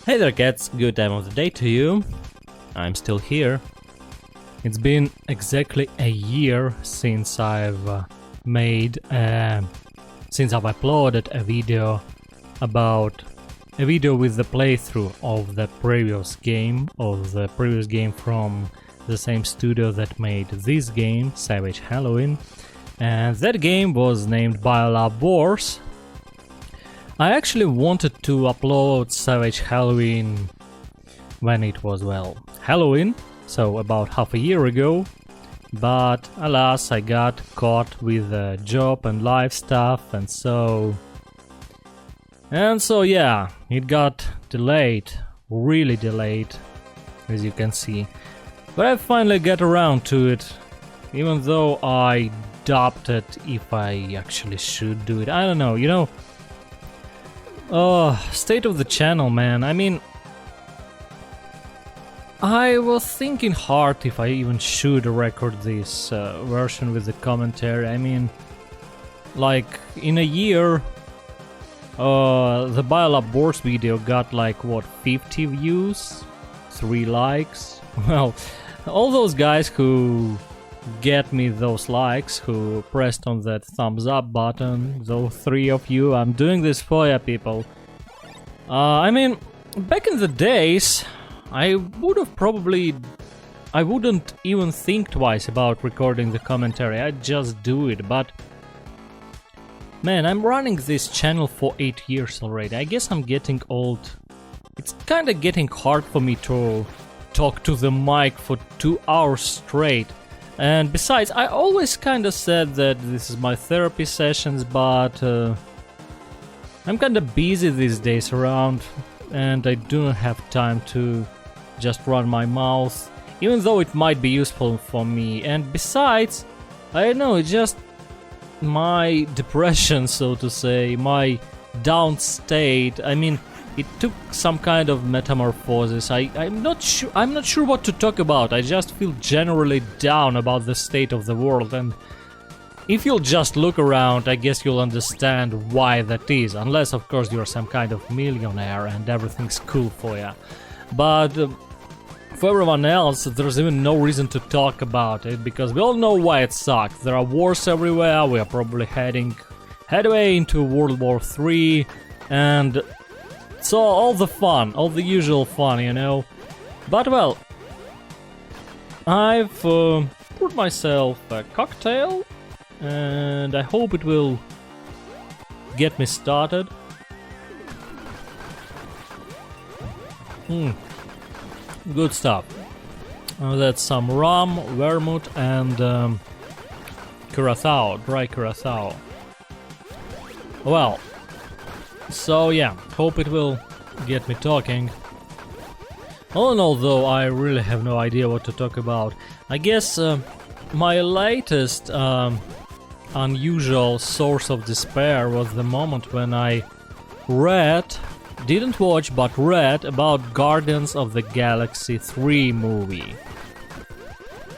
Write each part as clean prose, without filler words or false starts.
Hey there cats, good time of the day to you. I'm still here. It's been exactly a year since I've uploaded a video with the playthrough of the previous game from the same studio that made this game, Savage Halloween, and that game was named Biolab Wars. I actually wanted to upload Savage Halloween when it was, well, Halloween, so about half a year ago, but alas, I got caught with job and life stuff, and so yeah, it got delayed, really delayed, as you can see. But I finally got around to it, even though I doubted if I actually should do it. I don't know, you know. State of the channel, man. I mean, I was thinking hard if I even should record this version with the commentary. I mean, like, in a year, the Biolab Wars video got like, what, 50 views? 3 likes? Well, all those guys who get me those likes, who pressed on that thumbs up button, those 3 of you, I'm doing this for ya, people. I mean, back in the days, I wouldn't even think twice about recording the commentary, I'd just do it, but man, I'm running this channel for 8 years already. I guess I'm getting old. It's kinda getting hard for me to talk to the mic for 2 hours straight. And besides, I always kinda said that this is my therapy sessions, but I'm kinda busy these days around, and I do not have time to just run my mouth, even though it might be useful for me. And besides, I don't know, it's just my depression, so to say, my down state. I mean, it took some kind of metamorphosis. I'm not sure what to talk about. I just feel generally down about the state of the world, and if you'll just look around, I guess you'll understand why that is. Unless, of course, you're some kind of millionaire and everything's cool for you. But for everyone else, there's even no reason to talk about it, because we all know why it sucks. There are wars everywhere. We are probably headway into World War III, and so all the fun, all the usual fun, you know. But well, I've poured myself a cocktail, and I hope it will get me started. Good stuff. That's some rum, vermouth, and curacao, dry curacao. Well, so yeah, hope it will get me talking. All in all, though, I really have no idea what to talk about. I guess my latest unusual source of despair was the moment when I didn't watch, but read about Guardians of the Galaxy 3 movie.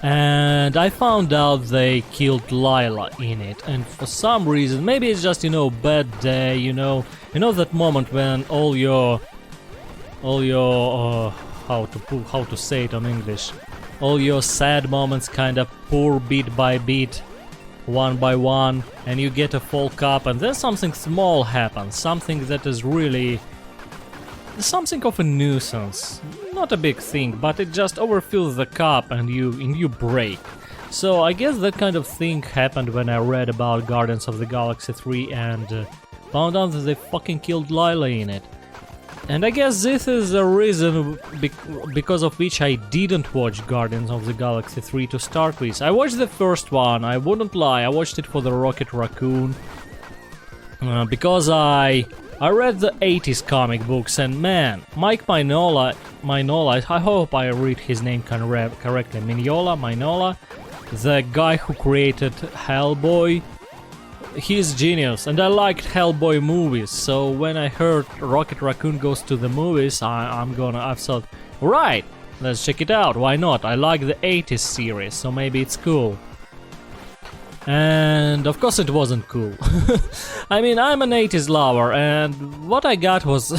And I found out they killed Lila in it, and for some reason, maybe it's just, you know, bad day, you know that moment when all your how to say it on English, all your sad moments kind of pour bit by bit, one by one, and you get a full cup, and then something small happens, something that is really something of a nuisance. Not a big thing, but it just overfills the cup and you break. So I guess that kind of thing happened when I read about Guardians of the Galaxy 3 and found out that they fucking killed Lila in it. And I guess this is a reason because of which I didn't watch Guardians of the Galaxy 3 to start with. I watched the first one, I wouldn't lie, I watched it for the Rocket Raccoon. Because I read the 80s comic books, and man, Mike Mignola, I hope I read his name correctly, Mignola, the guy who created Hellboy, he's genius, and I liked Hellboy movies, so when I heard Rocket Raccoon goes to the movies, I thought, right, let's check it out, why not, I like the 80s series, so maybe it's cool. And of course it wasn't cool. I mean, I'm an 80s lover, and what I got was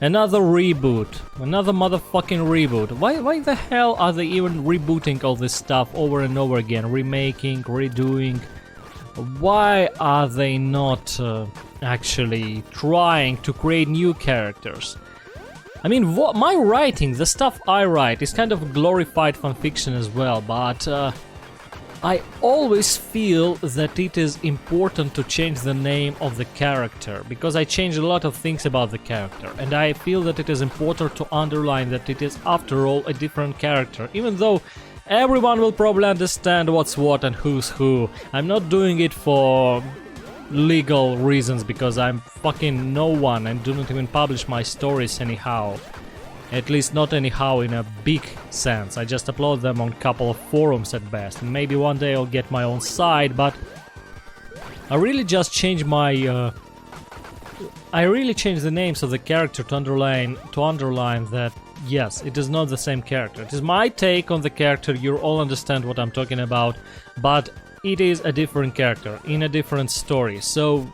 Another reboot. Another motherfucking reboot. Why the hell are they even rebooting all this stuff over and over again? Remaking, redoing. Why are they not actually trying to create new characters? I mean, my writing, the stuff I write, is kind of glorified fanfiction as well, but I always feel that it is important to change the name of the character, because I change a lot of things about the character, and I feel that it is important to underline that it is, after all, a different character, even though everyone will probably understand what's what and who's who. I'm not doing it for legal reasons, because I'm fucking no one and do not even publish my stories anyhow. At least not anyhow in a big sense. I just upload them on a couple of forums at best. And maybe one day I'll get my own site, but I really just change my... I really changed the names of the character to underline that, yes, it is not the same character. It is my take on the character, you all understand what I'm talking about, but it is a different character, in a different story, so...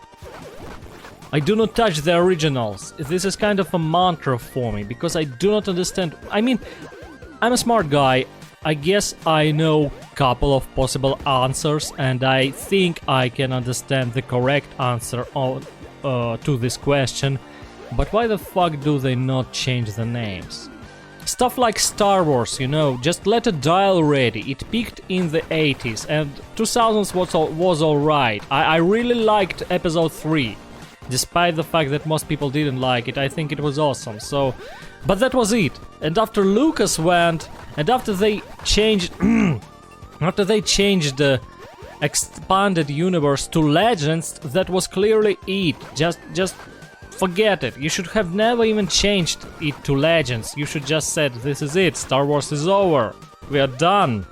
I do not touch the originals. This is kind of a mantra for me, because I do not understand... I mean, I'm a smart guy. I guess I know a couple of possible answers, and I think I can understand the correct answer to this question. But why the fuck do they not change the names? Stuff like Star Wars, you know, just let it die already. It peaked in the 80s, and 2000s was alright. I really liked Episode 3. Despite the fact that most people didn't like it, I think it was awesome, so... But that was it. And after Lucas went, and after they changed... after they changed the expanded universe to Legends, that was clearly it. Just forget it. You should have never even changed it to Legends. You should just said, this is it, Star Wars is over. We are done.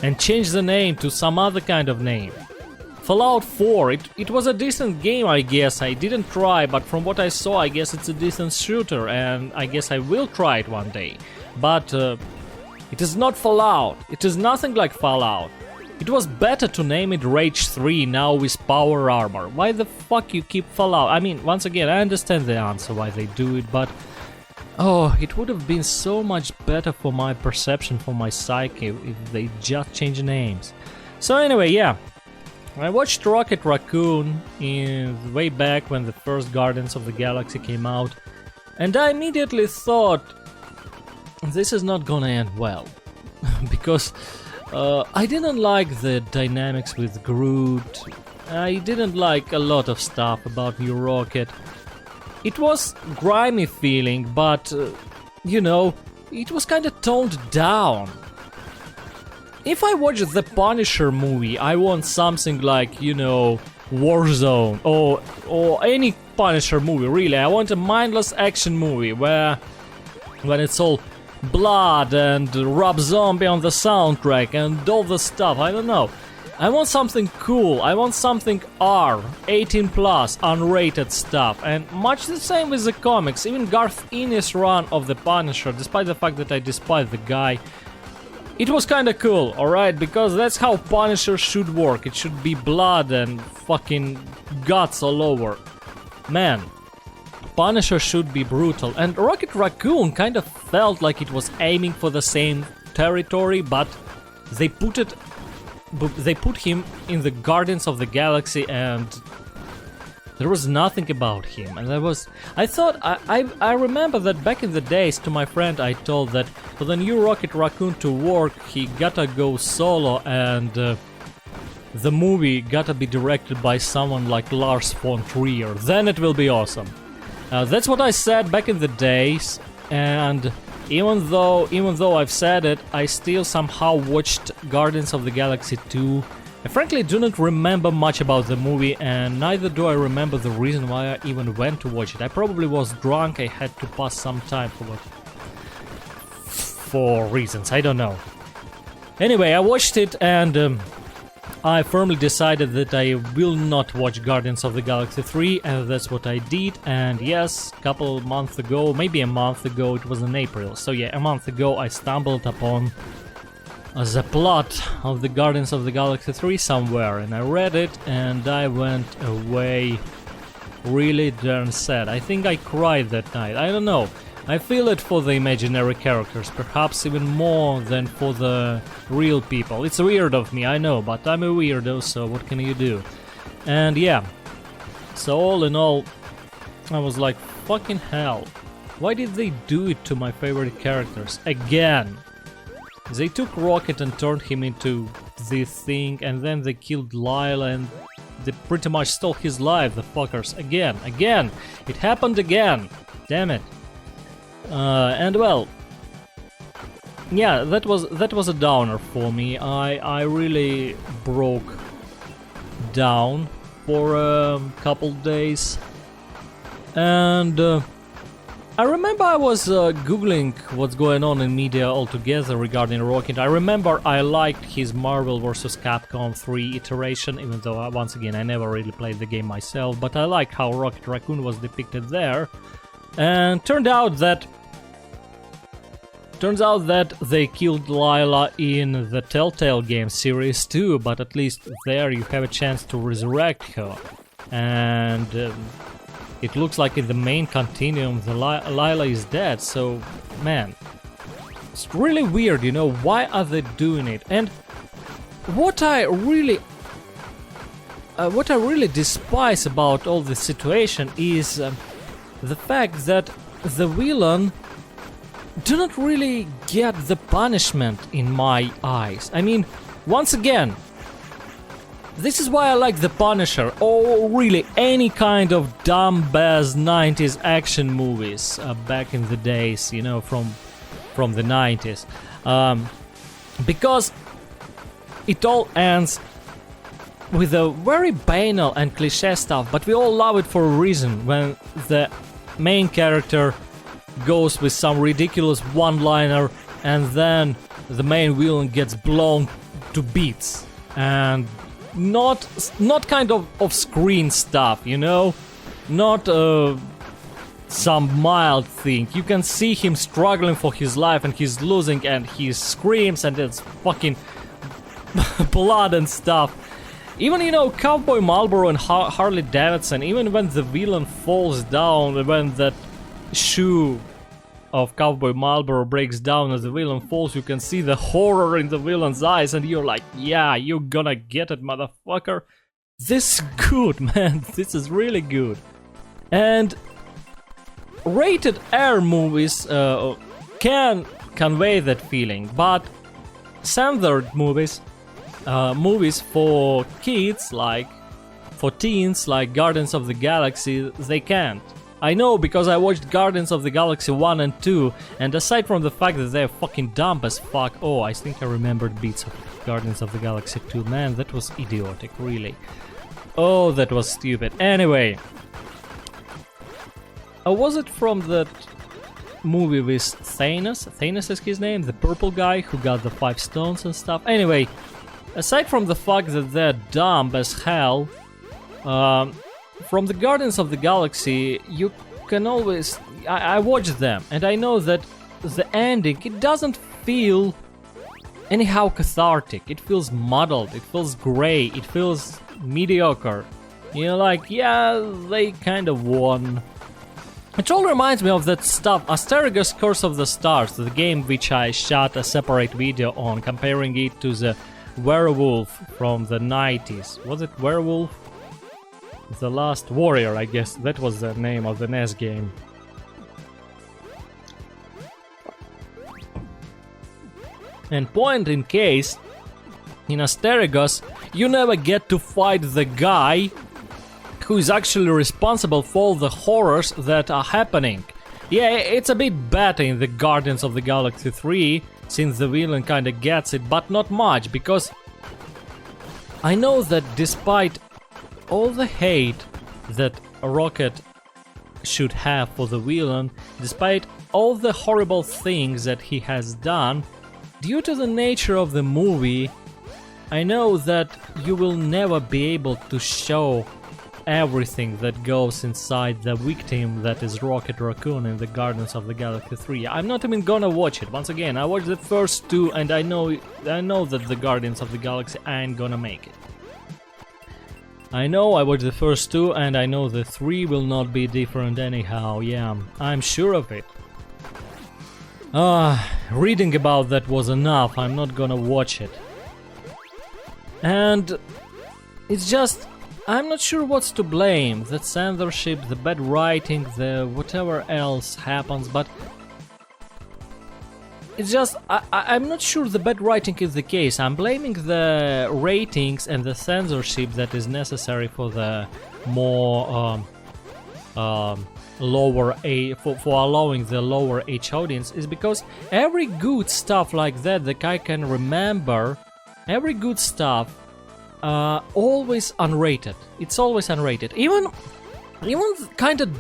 And change the name to some other kind of name. Fallout 4, it was a decent game, I guess. I didn't try, but from what I saw, I guess it's a decent shooter, and I guess I will try it one day. But it is not Fallout. It is nothing like Fallout. It was better to name it Rage 3 now with power armor. Why the fuck you keep Fallout? I mean, once again, I understand the answer why they do it, but... Oh, it would have been so much better for my perception, for my psyche, if they just changed names. So anyway, yeah. I watched Rocket Raccoon way back when the first Guardians of the Galaxy came out, and I immediately thought, this is not gonna end well, because I didn't like the dynamics with Groot, I didn't like a lot of stuff about New Rocket. It was grimy feeling, but, you know, it was kinda toned down. If I watch the Punisher movie, I want something like, you know, Warzone or any Punisher movie, really. I want a mindless action movie where when it's all blood and Rob Zombie on the soundtrack and all the stuff, I don't know. I want something cool, I want something R, 18 plus, unrated stuff, and much the same with the comics. Even Garth Ennis' run of the Punisher, despite the fact that I despise the guy, it was kinda cool, alright, because that's how Punisher should work. It should be blood and fucking guts all over. Man, Punisher should be brutal, and Rocket Raccoon kind of felt like it was aiming for the same territory, but they put him in the Guardians of the Galaxy, and there was nothing about him. And I remember that back in the days, to my friend I told that for the new Rocket Raccoon to work, he gotta go solo, and the movie gotta be directed by someone like Lars von Trier. Then it will be awesome. That's what I said back in the days, and even though I've said it, I still somehow watched Guardians of the Galaxy 2. I frankly do not remember much about the movie, and neither do I remember the reason why I even went to watch it. I probably was drunk, I had to pass some time for reasons, I don't know. Anyway, I watched it, and I firmly decided that I will not watch Guardians of the Galaxy 3, and that's what I did. And yes, a couple months ago, maybe a month ago, it was in April, so yeah, a month ago I stumbled upon the plot of the Guardians of the Galaxy 3 somewhere, and I read it, and I went away really darn sad. I think I cried that night. I don't know. I feel it for the imaginary characters, perhaps even more than for the real people. It's weird of me, I know, but I'm a weirdo, so what can you do? And yeah, so all in all, I was like, fucking hell. Why did they do it to my favorite characters again? They took Rocket and turned him into this thing, and then they killed Lyle and they pretty much stole his life, the fuckers. Again! It happened again! Damn it. And well, yeah, that was a downer for me. I really broke down for a couple days, and I remember I was googling what's going on in media altogether regarding Rocket. I remember I liked his Marvel vs. Capcom 3 iteration, even though once again I never really played the game myself, but I liked how Rocket Raccoon was depicted there. And turns out that they killed Lila in the Telltale game series too, but at least there you have a chance to resurrect her. And it looks like in the main continuum the Lila is dead, so man, it's really weird, you know, why are they doing it? And what I really despise about all this situation is the fact that the villain do not really get the punishment in my eyes. I mean, once again, this is why I like the Punisher, or really any kind of dumb-ass 90s action movies back in the days, you know, from the 90s. Because it all ends with a very banal and cliché stuff, but we all love it for a reason, when the main character goes with some ridiculous one-liner and then the main villain gets blown to bits, and not kind of off-screen stuff, you know, not some mild thing. You can see him struggling for his life and he's losing and he screams and it's fucking blood and stuff. Even, you know, Cowboy Marlboro and Harley Davidson, even when the villain falls down, when that shoe of Cowboy Marlboro breaks down as the villain falls, you can see the horror in the villain's eyes and you're like, yeah, you're gonna get it, motherfucker. This is good, man. This is really good. And rated R movies can convey that feeling, but censored movies, movies for kids, like for teens, like Guardians of the Galaxy, they can't. I know, because I watched Guardians of the Galaxy 1 and 2, and aside from the fact that they're fucking dumb as fuck, oh, I think I remembered bits of Guardians of the Galaxy 2, man, that was idiotic, really. Oh, that was stupid. Anyway, was it from that movie with Thanos? Thanos is his name, the purple guy who got the 5 stones and stuff. Anyway, aside from the fact that they're dumb as hell, from the Guardians of the Galaxy, you can always... I watch them, and I know that the ending, it doesn't feel anyhow cathartic. It feels muddled, it feels grey, it feels mediocre. You know, like, yeah, they kind of won. It all reminds me of that stuff, Asterigos Curse of the Stars, the game which I shot a separate video on, comparing it to the Werewolf from the 90s. Was it Werewolf? The Last Warrior, I guess that was the name of the NES game. And point in case, in Asterigos, you never get to fight the guy who is actually responsible for the horrors that are happening. Yeah, it's a bit better in the Guardians of the Galaxy 3, since the villain kinda gets it, but not much, because I know that despite all the hate that Rocket should have for the villain, despite all the horrible things that he has done, due to the nature of the movie, I know that you will never be able to show everything that goes inside the victim that is Rocket Raccoon in the Guardians of the Galaxy 3. I'm not even gonna watch it. Once again, I watched the first 2 and I know that the Guardians of the Galaxy ain't gonna make it. I know I watched the first two, and I know the 3 will not be different anyhow, yeah, I'm sure of it. Reading about that was enough, I'm not gonna watch it. And it's just, I'm not sure what's to blame, the censorship, the bad writing, the whatever else happens, but it's just, I'm not sure the bad writing is the case. I'm blaming the ratings and the censorship that is necessary for the more lower age, for allowing the lower age audience, is because every good stuff like that I can remember, every good stuff, always unrated. It's always unrated. Even kind of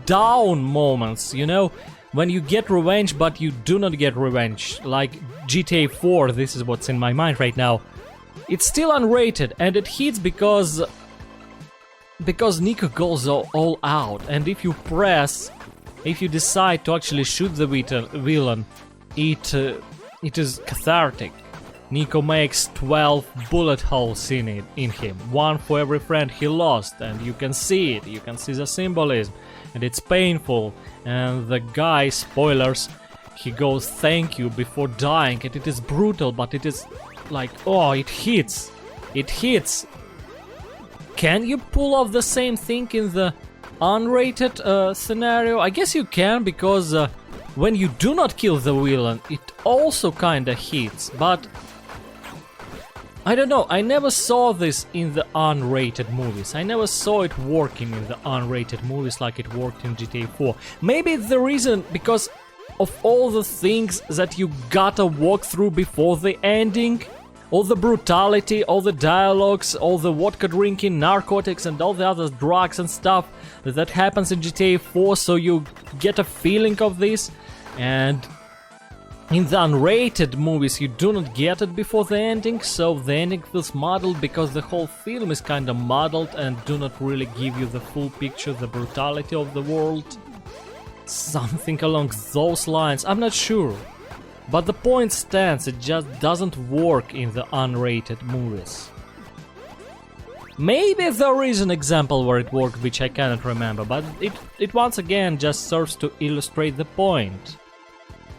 down moments, you know, when you get revenge but you do not get revenge, like GTA 4, this is what's in my mind right now. It's still unrated, and it hits because Nico goes all out, and if you decide to actually shoot the villain, it is cathartic. Nico makes 12 bullet holes in him, one for every friend he lost, and you can see it, you can see the symbolism, and it's painful, and the guy, spoilers, he goes thank you before dying, and it is brutal, but it is like, oh, it hits. Can you pull off the same thing in the unrated scenario? I guess you can, because when you do not kill the villain, it also kinda hits, but I don't know, I never saw this in the unrated movies. I never saw it working in the unrated movies like it worked in GTA 4. Maybe it's the reason because of all the things that you gotta walk through before the ending. All the brutality, all the dialogues, all the vodka drinking, narcotics and all the other drugs and stuff that happens in GTA 4, so you get a feeling of this. And in the unrated movies you do not get it before the ending, so the ending feels muddled because the whole film is kinda muddled and do not really give you the full picture, the brutality of the world. Something along those lines, I'm not sure. But the point stands, it just doesn't work in the unrated movies. Maybe there is an example where it worked which I cannot remember, but it once again just serves to illustrate the point.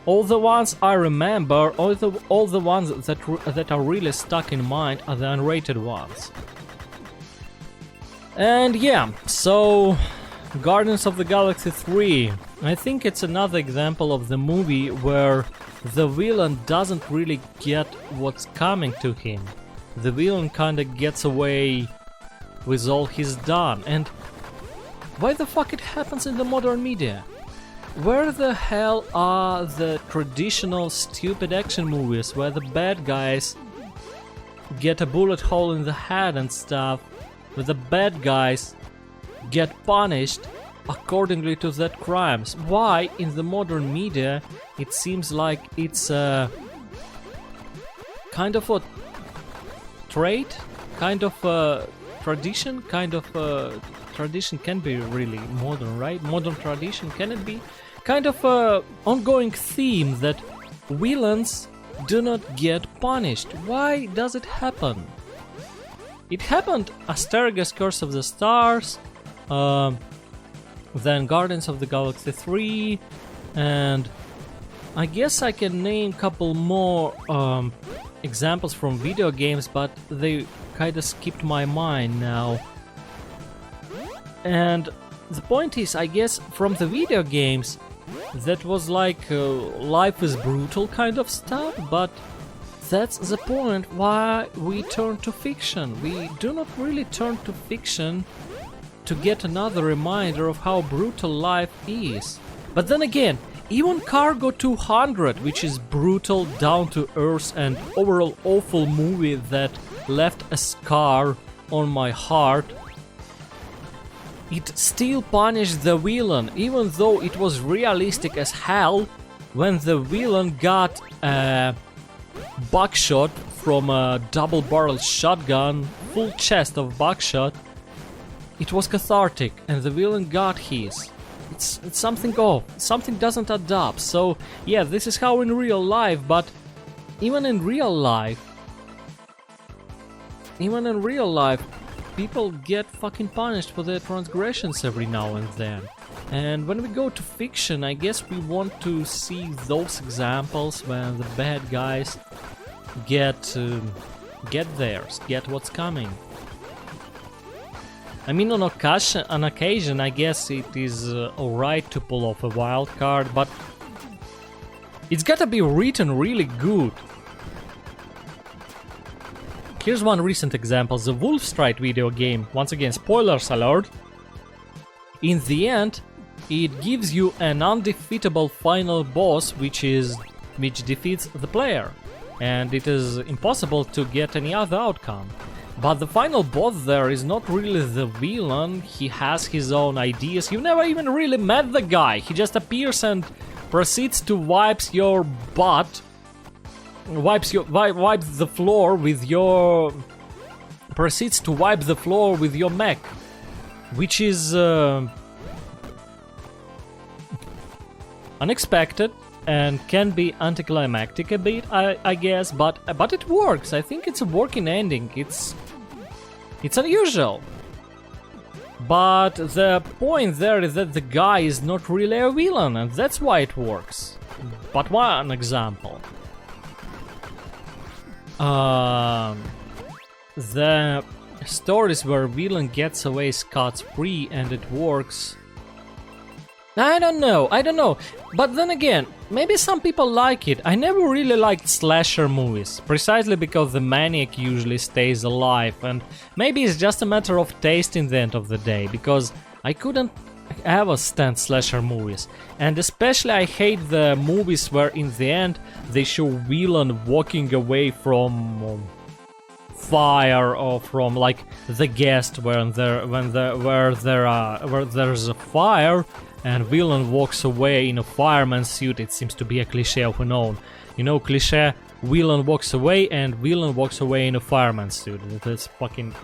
All the ones I remember, all the ones that are really stuck in mind are the unrated ones. And yeah, so Guardians of the Galaxy 3, I think it's another example of the movie where the villain doesn't really get what's coming to him. The villain kinda gets away with all he's done, and why the fuck it happens in the modern media? Where the hell are the traditional stupid action movies where the bad guys get a bullet hole in the head and stuff, where the bad guys get punished accordingly to that crimes? Why in the modern media it seems like it's a kind of a trait, kind of a tradition, tradition can be really modern, right? Modern tradition, can it be? Kind of a ongoing theme that villains do not get punished. Why does it happen? It happened Astraeus Curse of the Stars, then Guardians of the Galaxy 3, and I guess I can name a couple more examples from video games, but they kinda skipped my mind now. And the point is, I guess from the video games, that was like life is brutal kind of stuff, but that's the point why we turn to fiction. We do not really turn to fiction to get another reminder of how brutal life is. But then again, even Cargo 200, which is brutal, down to earth and overall awful movie that left a scar on my heart, it still punished the villain, even though it was realistic as hell when the villain got a buckshot from a double-barreled shotgun, full chest of buckshot. It was cathartic, and the villain got his. It's something off, something doesn't add up. So yeah, this is how in real life, but even in real life, people get fucking punished for their transgressions every now and then. And when we go to fiction, I guess we want to see those examples when the bad guys get theirs, get what's coming. I mean, on occasion, I guess it is alright to pull off a wild card, but it's gotta be written really good. Here's one recent example, the Wolfstrike video game. Once again, spoilers alert. In the end, it gives you an undefeatable final boss which defeats the player. And it is impossible to get any other outcome. But the final boss there is not really the villain, he has his own ideas. You never even really met the guy, he just appears and proceeds to wipes your butt. Wipes the floor with your... Proceeds to wipe the floor with your mech. Which is... unexpected and can be anticlimactic a bit, I guess, but it works. I think it's a working ending. It's unusual. But the point there is that the guy is not really a villain, and that's why it works. But one example. The stories where villain gets away scot-free and it works. I don't know, but then again, maybe some people like it. I never really liked slasher movies, precisely because the maniac usually stays alive, and maybe it's just a matter of taste in the end of the day, because I couldn't ever stand slasher movies, and especially I hate the movies where in the end they show villain walking away from fire or from like the guest where there's a fire. And villain walks away in a fireman's suit. It seems to be a cliche of an own. You know, cliche, villain walks away and villain walks away in a fireman's suit. That's fucking...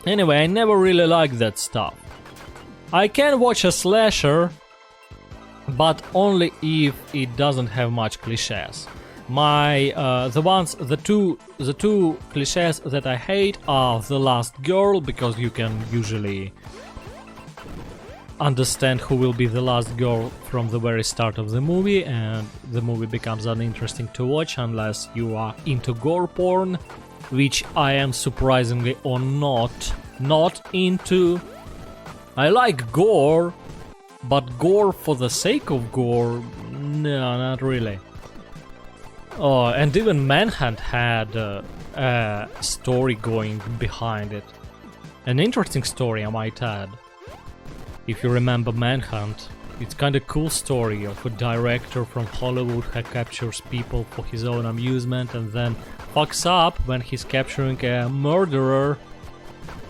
Anyway, I never really liked that stuff. I can watch a slasher, but only if it doesn't have much cliches. The two cliches that I hate are the last girl, because you can usually understand who will be the last girl from the very start of the movie, and the movie becomes uninteresting to watch unless you are into gore porn, which I am surprisingly or not into. I like gore, but gore for the sake of gore, no, not really. Oh, and even Manhunt had a story going behind it. An interesting story, I might add. If you remember Manhunt, it's kind of cool story of a director from Hollywood who captures people for his own amusement and then fucks up when he's capturing a murderer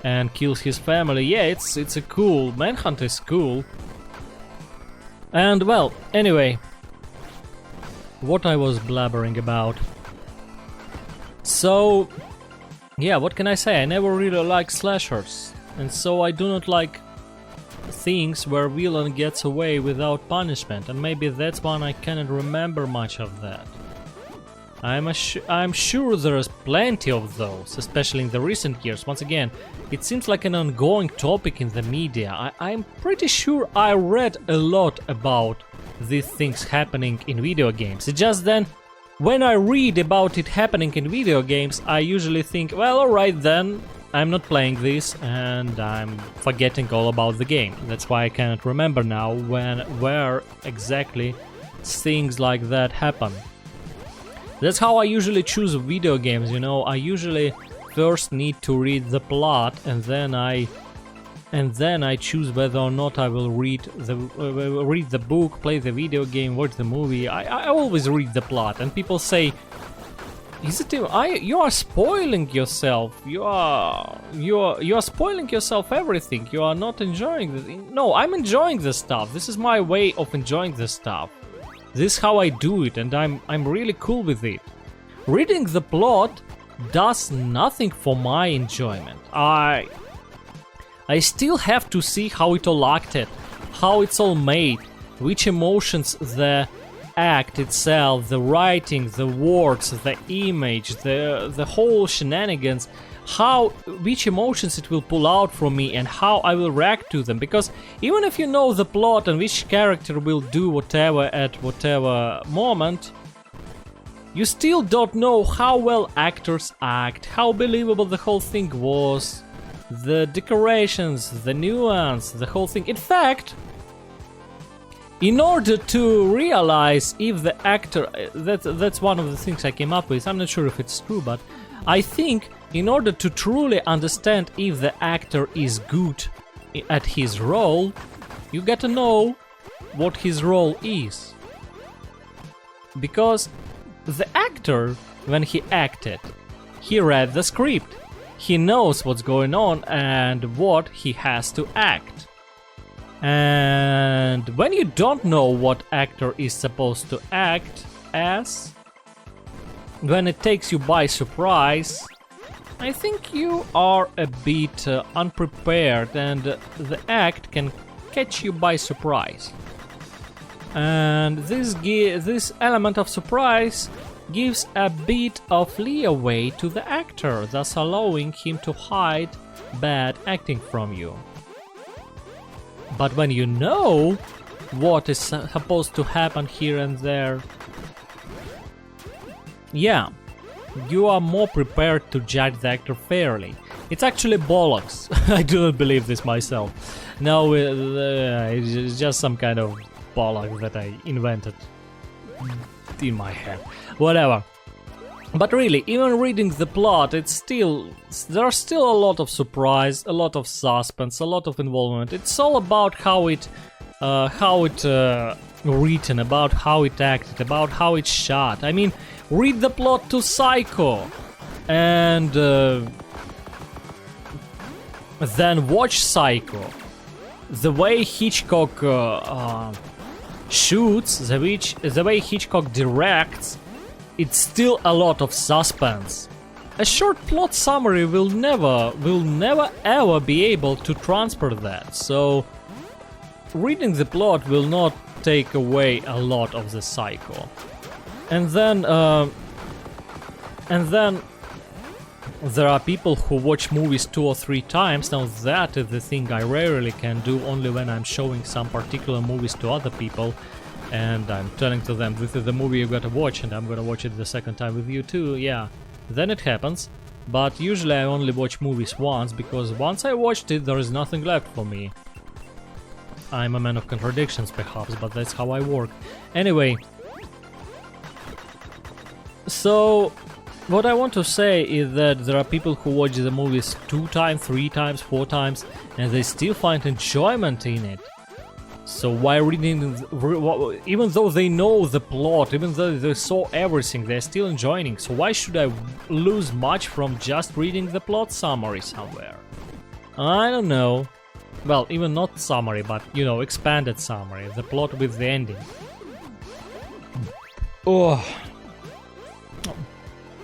and kills his family. Yeah, it's a cool... Manhunt is cool. And well, anyway... What I was blabbering about. So, yeah, what can I say? I never really liked slashers, and so I do not like things where villain gets away without punishment, and maybe that's one I cannot remember much of that. I'm sure there's plenty of those, especially in the recent years. Once again, it seems like an ongoing topic in the media. I'm pretty sure I read a lot about these things happening in video games. It's just then, when I read about it happening in video games, I usually think, well, alright then, I'm not playing this and I'm forgetting all about the game. That's why I cannot remember now where exactly things like that happen. That's how I usually choose video games, you know. I usually first need to read the plot and then I choose whether or not I will read the book, play the video game, watch the movie. I always read the plot, and people say, "Is it you are spoiling yourself? You are spoiling yourself everything. You are not enjoying this." No, I'm enjoying the stuff. This is my way of enjoying the stuff. This is how I do it, and I'm really cool with it. Reading the plot does nothing for my enjoyment. I still have to see how it all acted, how it's all made, which emotions the act itself, the writing, the words, the image, the whole shenanigans, which emotions it will pull out from me and how I will react to them. Because even if you know the plot and which character will do whatever at whatever moment, you still don't know how well actors act, how believable the whole thing was, the decorations, the nuance, the whole thing. In fact, in order to realize if the actor, that's one of the things I came up with, I'm not sure if it's true, but I think in order to truly understand if the actor is good at his role, you gotta know what his role is. Because the actor, when he acted, he read the script. He knows what's going on and what he has to act. And when you don't know what actor is supposed to act as, when it takes you by surprise, I think you are a bit unprepared and the act can catch you by surprise. And this element of surprise gives a bit of leeway to the actor, thus allowing him to hide bad acting from you. But when you know what is supposed to happen here and there, yeah, you are more prepared to judge the actor fairly. It's actually bollocks. I do not believe this myself. No, it's just some kind of bollock that I invented in my head. Whatever. But really, even reading the plot, there are still a lot of surprise, a lot of suspense, a lot of involvement. It's all about how it written, about how it acted, about how it's shot. I mean, read the plot to Psycho, and then watch Psycho. The way Hitchcock shoots, the way Hitchcock directs, it's still a lot of suspense. A short plot summary will never ever be able to transfer that. So reading the plot will not take away a lot of the Psycho. And then there are people who watch movies 2 or 3 times. Now that is the thing I rarely can do, only when I'm showing some particular movies to other people and I'm telling to them, this is the movie you gotta watch and I'm gonna watch it the second time with you too, yeah. Then it happens. But usually I only watch movies once, because once I watched it, there is nothing left for me. I'm a man of contradictions perhaps, but that's how I work. Anyway, so what I want to say is that there are people who watch the movies 2 times, 3 times, 4 times, and they still find enjoyment in it. So why reading, even though they know the plot, even though they saw everything, they're still enjoying. So why should I lose much from just reading the plot summary somewhere? I don't know. Well, even not summary, but, you know, expanded summary, the plot with the ending. Oh.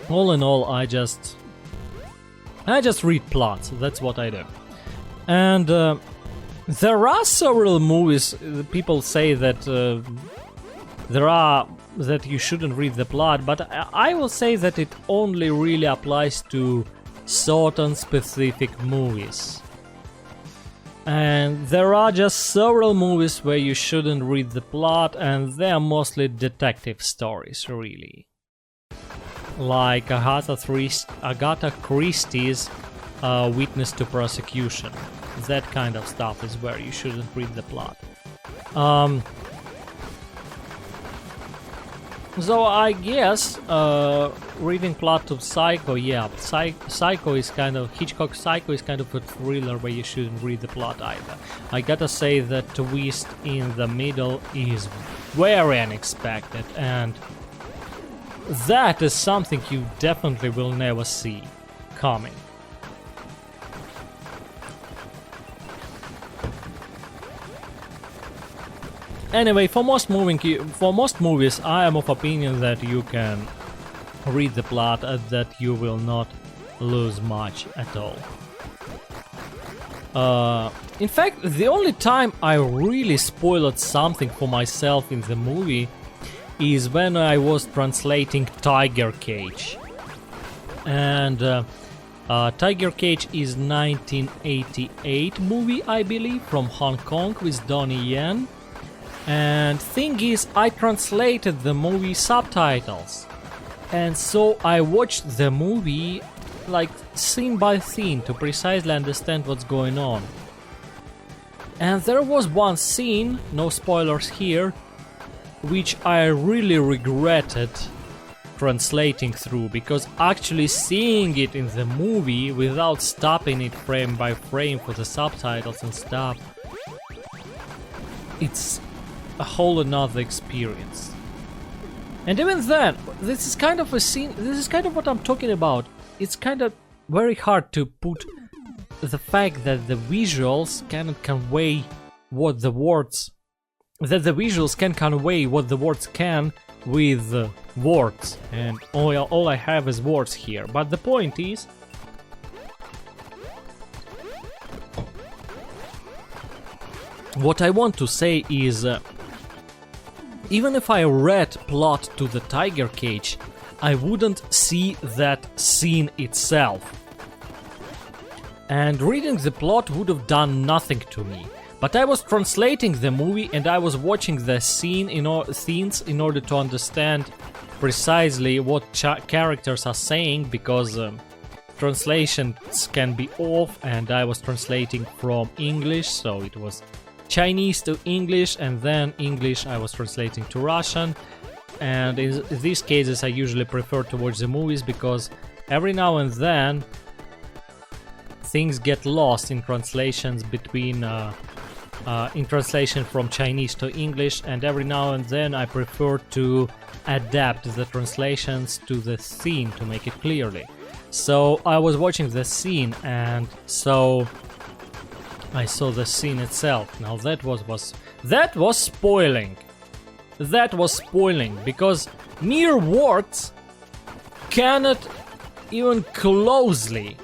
All in all, I just read plots, that's what I do. And there are several movies, people say that that you shouldn't read the plot, but I will say that it only really applies to certain specific movies. And there are just several movies where you shouldn't read the plot, and they are mostly detective stories, really. Like Agatha Christie's Witness to Prosecution. That kind of stuff is where you shouldn't read the plot. So I guess reading plot of Psycho, yeah, Psycho is kind of, Hitchcock Psycho is kind of a thriller where you shouldn't read the plot either. I gotta say that twist in the middle is very unexpected, and that is something you definitely will never see coming. Anyway, for most movies, I am of opinion that you can read the plot and that you will not lose much at all. In fact, the only time I really spoiled something for myself in the movie is when I was translating Tiger Cage. And Tiger Cage is 1988 movie, I believe, from Hong Kong with Donnie Yen. And thing is, I translated the movie subtitles. And so I watched the movie like scene by scene to precisely understand what's going on. And there was one scene, no spoilers here, which I really regretted translating through, because actually seeing it in the movie without stopping it frame by frame for the subtitles and stuff, it's a whole another experience. And even then, this is kind of a scene, this is kind of what I'm talking about. It's kind of very hard to put the fact that the visuals cannot convey what the words, that the visuals can convey what the words can with words, and all I have is words here. But the point is, what I want to say is, even if I read plot to the Tiger Cage, I wouldn't see that scene itself. And reading the plot would have done nothing to me. But I was translating the movie and I was watching the scenes in order to understand precisely what characters are saying, because translations can be off, and I was translating from English, so it was Chinese to English, and then English I was translating to Russian. And in these cases I usually prefer to watch the movies, because every now and then things get lost in translations between in translation from Chinese to English, and every now and then I prefer to adapt the translations to the scene to make it clearly. So I was watching the scene, and so I saw the scene itself. Now that was spoiling. That was spoiling, because mere words cannot even closely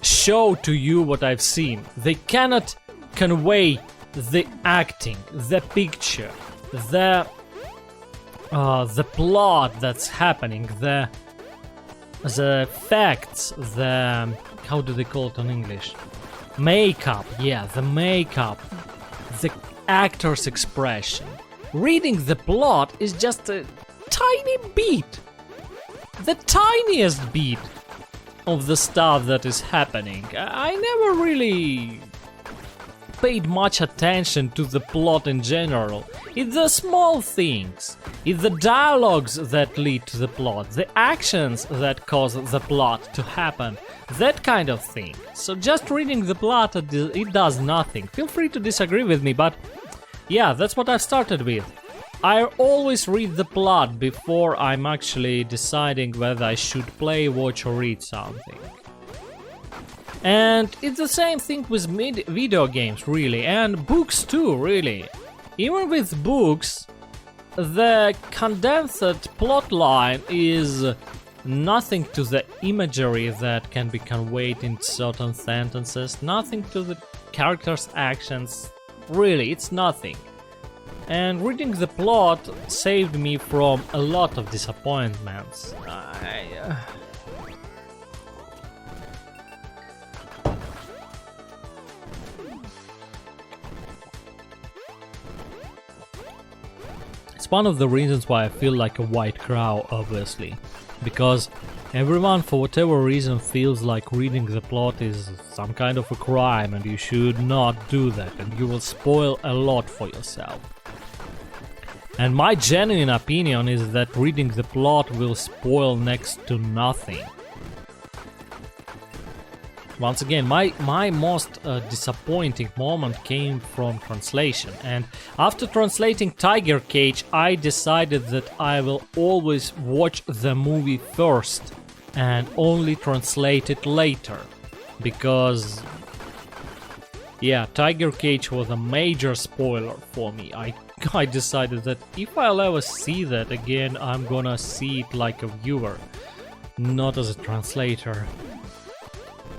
show to you what I've seen. They cannot convey the acting, the picture, the plot that's happening, the facts, the, how do they call it in English? Makeup, yeah, the makeup, the actor's expression. Reading the plot is just a tiny bit, the tiniest bit of the stuff that is happening. I never really paid much attention to the plot in general. It's the small things, it's the dialogues that lead to the plot, the actions that cause the plot to happen, that kind of thing. So just reading the plot, it does nothing. Feel free to disagree with me, but yeah, that's what I've started with. I always read the plot before I'm actually deciding whether I should play, watch or read something. And it's the same thing with video games, really, and books too, really. Even with books, the condensed plot line is nothing to the imagery that can be conveyed in certain sentences, nothing to the characters' actions, really, it's nothing. And reading the plot saved me from a lot of disappointments. It's one of the reasons why I feel like a white crow, obviously. Because everyone, for whatever reason, feels like reading the plot is some kind of a crime, and you should not do that, and you will spoil a lot for yourself. And my genuine opinion is that reading the plot will spoil next to nothing. Once again, my most disappointing moment came from translation, and after translating Tiger Cage, I decided that I will always watch the movie first and only translate it later, because yeah, Tiger Cage was a major spoiler for me. I decided that if I'll ever see that again, I'm gonna see it like a viewer, not as a translator.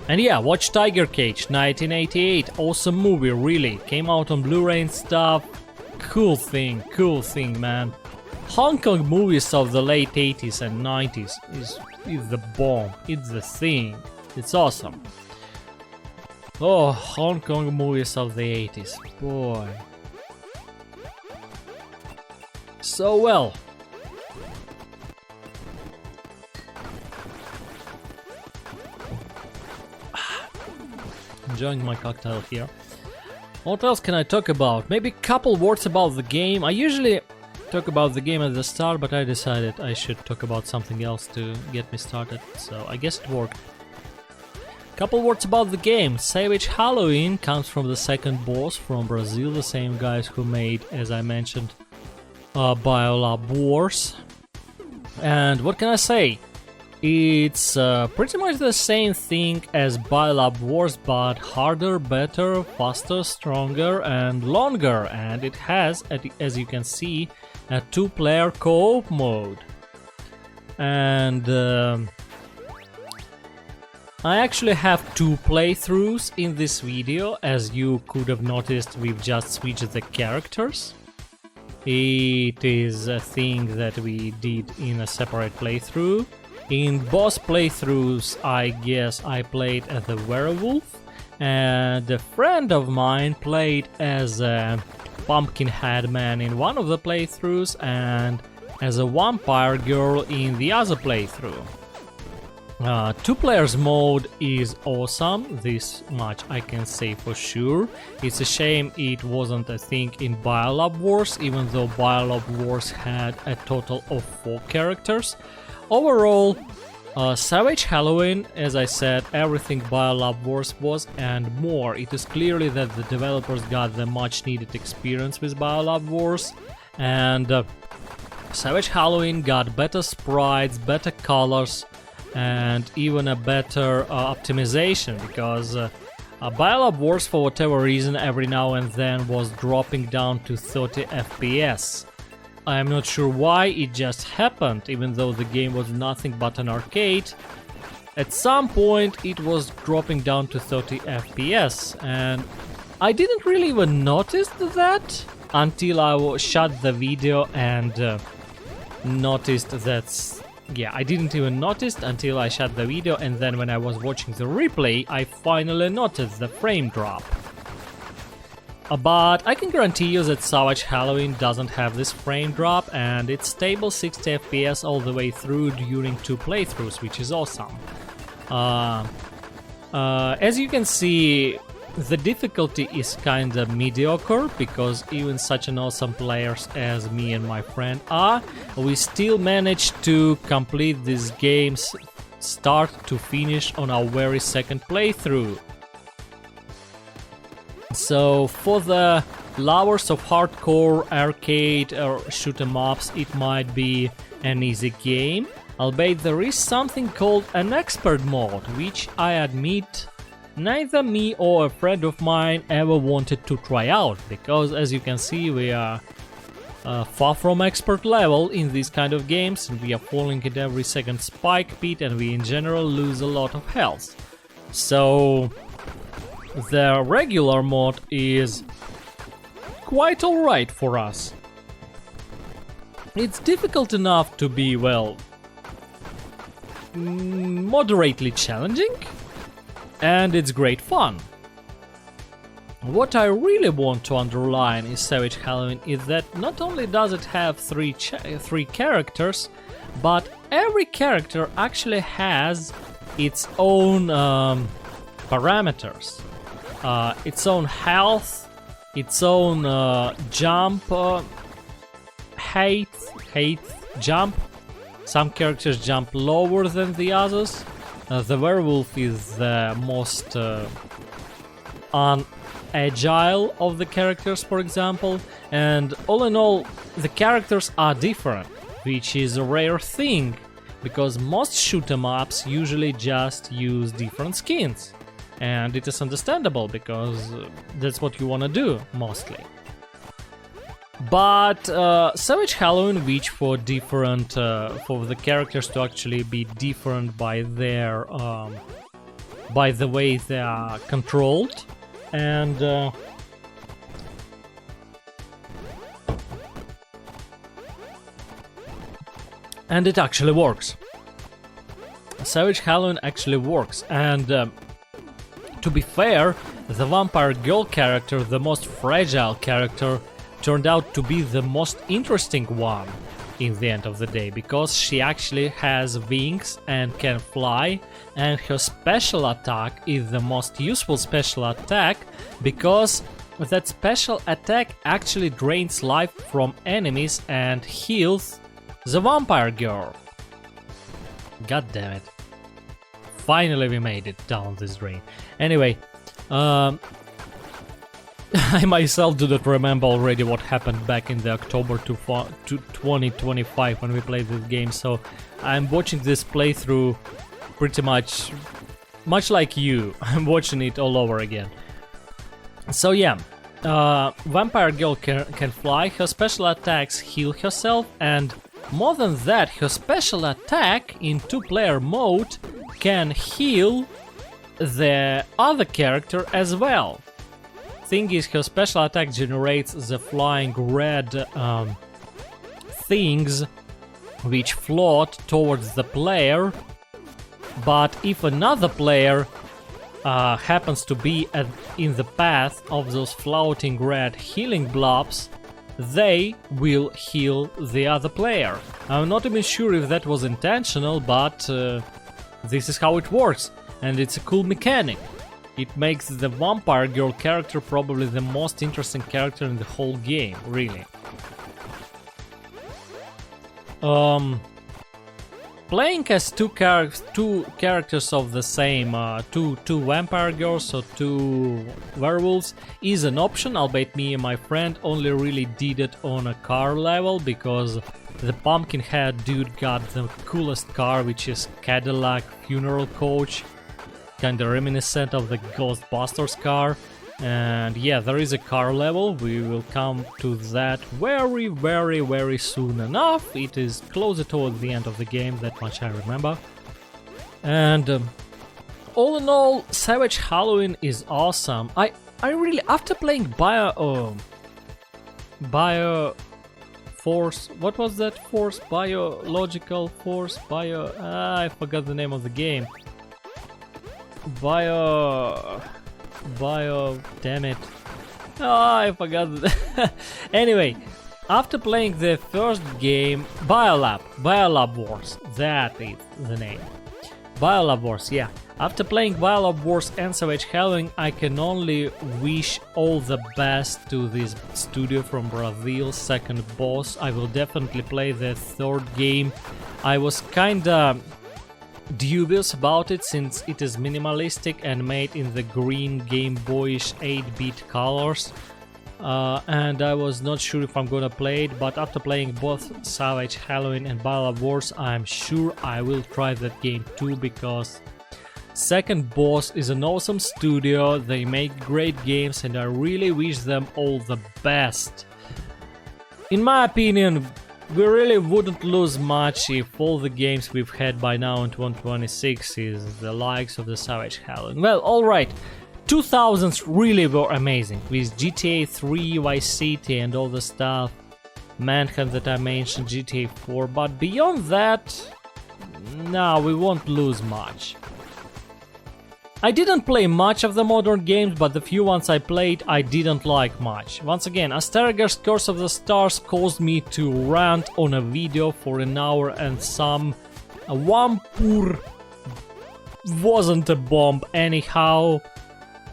And yeah, watch Tiger Cage, 1988, awesome movie, really. Came out on Blu-ray and stuff. Cool thing, man. Hong Kong movies of the late 80s and 90s is the bomb. It's the thing. It's awesome. Oh, Hong Kong movies of the 80s. Boy. So well. Enjoying my cocktail here. What else can I talk about? Maybe a couple words about the game. I usually talk about the game at the start, but I decided I should talk about something else to get me started, so I guess it worked. Couple words about the game. Savage Halloween comes from the second boss from Brazil, the same guys who made, as I mentioned, Biolab Wars. And what can I say? It's pretty much the same thing as Biolab Wars, but harder, better, faster, stronger and longer. And it has, as you can see, a 2-player co-op mode. And I actually have 2 playthroughs in this video. As you could have noticed, we've just switched the characters. It is a thing that we did in a separate playthrough. In both playthroughs, I guess I played as a werewolf, and a friend of mine played as a pumpkin-head man in one of the playthroughs and as a vampire girl in the other playthrough. 2 players mode is awesome, this much I can say for sure. It's a shame it wasn't a thing in Biolab Wars, even though Biolab Wars had a total of 4 characters. Overall, Savage Halloween, as I said, everything Biolab Wars was and more. It is clearly that the developers got the much needed experience with Biolab Wars, and Savage Halloween got better sprites, better colors, and even a better optimization, because Biolab Wars, for whatever reason, every now and then was dropping down to 30 FPS. I am not sure why, it just happened, even though the game was nothing but an arcade. At some point it was dropping down to 30 FPS, and I didn't really even notice that until I shot the video and noticed that... Yeah, I didn't even notice until I shot the video, and then when I was watching the replay, I finally noticed the frame drop. But I can guarantee you that Savage Halloween doesn't have this frame drop, and it's stable 60 FPS all the way through during 2 playthroughs, which is awesome. As you can see, the difficulty is kinda mediocre, because even such an awesome players as me and my friend are, we still managed to complete this game's start to finish on our very second playthrough. So for the lovers of hardcore arcade or shoot 'em ups, it might be an easy game, albeit there is something called an expert mode, which I admit neither me or a friend of mine ever wanted to try out, because as you can see we are far from expert level in these kind of games, and we are falling at every second spike pit, and we in general lose a lot of health. So the regular mode is quite alright for us. It's difficult enough to be, well, moderately challenging, and it's great fun. What I really want to underline in Savage Halloween is that not only does it have three characters, but every character actually has its own parameters. Its own health, its own jump, height, jump. Some characters jump lower than the others. The werewolf is the most unagile of the characters, for example. And all in all, the characters are different, which is a rare thing, because most shoot 'em ups usually just use different skins. And it is understandable, because that's what you want to do, mostly. But Savage Halloween, which for different, for the characters to actually be different by their, by the way they are controlled, and And it actually works. Savage Halloween actually works, and to be fair, the vampire girl character, the most fragile character, turned out to be the most interesting one in the end of the day, because she actually has wings and can fly, and her special attack is the most useful special attack, because that special attack actually drains life from enemies and heals the vampire girl. God damn it. Finally we made it down this drain. Anyway, I myself do not remember already what happened back in the October to 2025 when we played this game, so I'm watching this playthrough pretty much like you. I'm watching it all over again. So yeah, Vampire Girl can fly, her special attacks heal herself, and more than that, her special attack in two-player mode can heal the other character as well. Thing is, her special attack generates the flying red things which float towards the player, but if another player happens to be in the path of those floating red healing blobs, they will heal the other player. I'm not even sure if that was intentional, but this is how it works, and it's a cool mechanic. It makes the Vampire Girl character probably the most interesting character in the whole game, really. Playing as two characters of the same, two vampire girls or two werewolves is an option, albeit me and my friend only really did it on a car level, because the pumpkin head dude got the coolest car, which is Cadillac funeral coach, kinda reminiscent of the Ghostbusters car. And yeah, there is a car level, we will come to that very soon enough. It is closer towards the end of the game, that much I remember. And all in all, Savage Halloween is awesome. I really, after playing Force, what was that force? Biological force, I forgot the name of the game. Damn it. I forgot. Anyway, after playing the first game, Biolab Wars, that is the name. Biolab Wars, yeah. After playing Biolab Wars and Savage Halloween, I can only wish all the best to this studio from Brazil, second boss. I will definitely play the third game. I was kinda dubious about it since it is minimalistic and made in the green Game Boyish 8-bit colors, and I was not sure if I'm gonna play it, but after playing both Savage Halloween and Biolab Wars, I'm sure I will try that game too, because Second Boss is an awesome studio, they make great games, and I really wish them all the best. In my opinion, we really wouldn't lose much if all the games we've had by now in 2026 is the likes of the Savage Halloween. Well, alright, 2000s really were amazing, with GTA 3, Vice City and all the stuff, Manhunt that I mentioned, GTA 4, but beyond that, no, we won't lose much. I didn't play much of the modern games, but the few ones I played I didn't like much. Once again, Astergar's Curse of the Stars caused me to rant on a video for an hour and some. Wampur wasn't a bomb anyhow,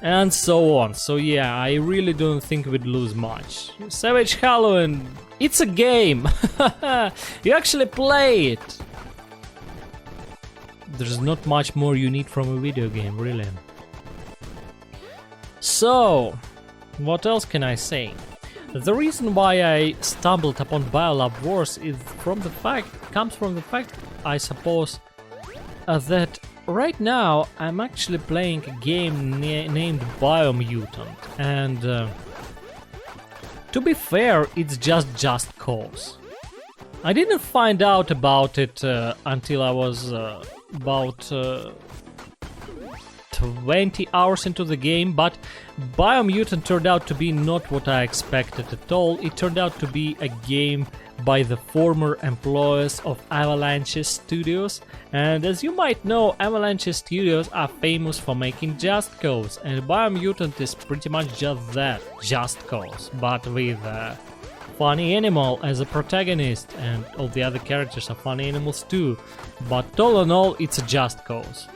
and so on. So yeah, I really don't think we'd lose much. Savage Halloween, it's a game! You actually play it! There's not much more you need from a video game, really. So, what else can I say? The reason why I stumbled upon Biolab Wars comes from the fact, I suppose, that right now I'm actually playing a game named Biomutant, and to be fair, it's just cause. I didn't find out about it until I was about 20 hours into the game, but Biomutant turned out to be not what I expected at all. It turned out to be a game by the former employees of Avalanche Studios, and as you might know, Avalanche Studios are famous for making Just Cause, and Biomutant is pretty much just that, Just Cause, but with a funny animal as a protagonist, and all the other characters are funny animals too, but all in all, it's a Just Cause.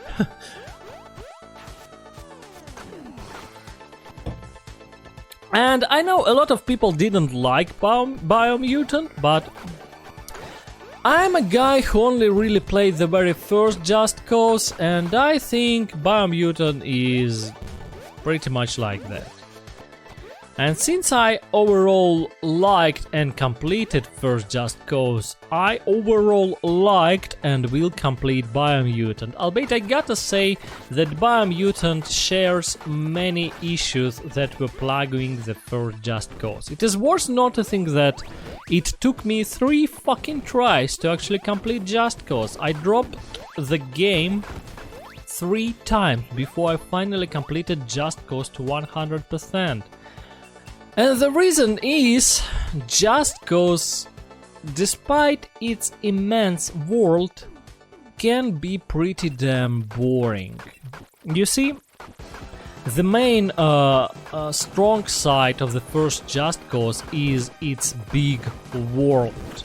And I know a lot of people didn't like Biomutant, but I'm a guy who only really played the very first Just Cause, and I think Biomutant is pretty much like that. And since I overall liked and completed first Just Cause, I overall liked and will complete Biomutant. Albeit I gotta say that Biomutant shares many issues that were plaguing the first Just Cause. It is worth noticing that it took me 3 fucking tries to actually complete Just Cause. I dropped the game 3 times before I finally completed Just Cause to 100%. And the reason is, Just Cause, despite its immense world, can be pretty damn boring. You see, the main strong side of the first Just Cause is its big world.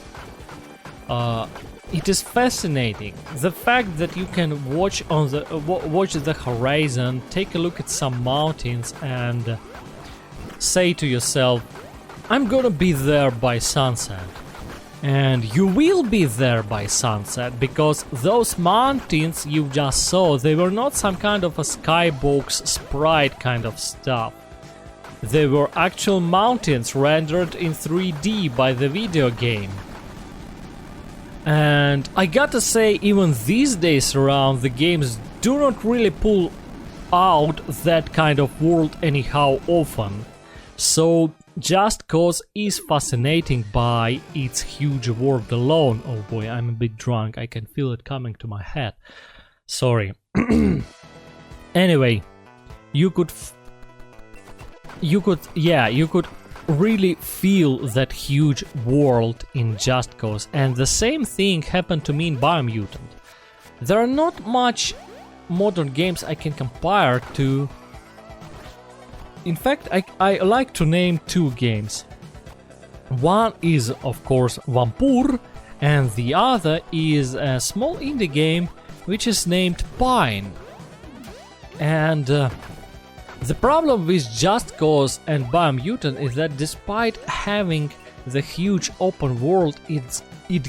It is fascinating. The fact that you can watch the horizon, take a look at some mountains, and say to yourself, I'm gonna be there by sunset. And you will be there by sunset, because those mountains you just saw, they were not some kind of a skybox sprite kind of stuff. They were actual mountains rendered in 3D by the video game. And I gotta say, even these days around, the games do not really pull out that kind of world anyhow often. So Just Cause is fascinating by its huge world alone. Oh boy, I'm a bit drunk, I can feel it coming to my head. Sorry. Anyway, you could really feel that huge world in Just Cause, and the same thing happened to me in Biomutant. There are not much modern games I can compare to. In fact, I like to name 2 games. One is, of course, Vampur, and the other is a small indie game which is named Pine. And the problem with Just Cause and Biomutant is that despite having the huge open world, it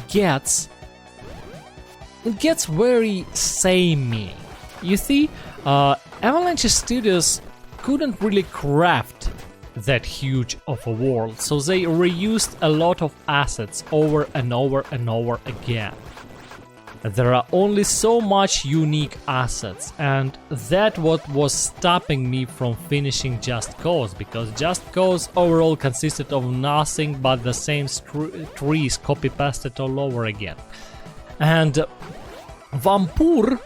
gets very samey. You see, Avalanche Studios couldn't really craft that huge of a world, so they reused a lot of assets over and over and over again. There are only so much unique assets, and that what was stopping me from finishing Just Cause, because Just Cause overall consisted of nothing but the same trees copy-pasted all over again. And Vampur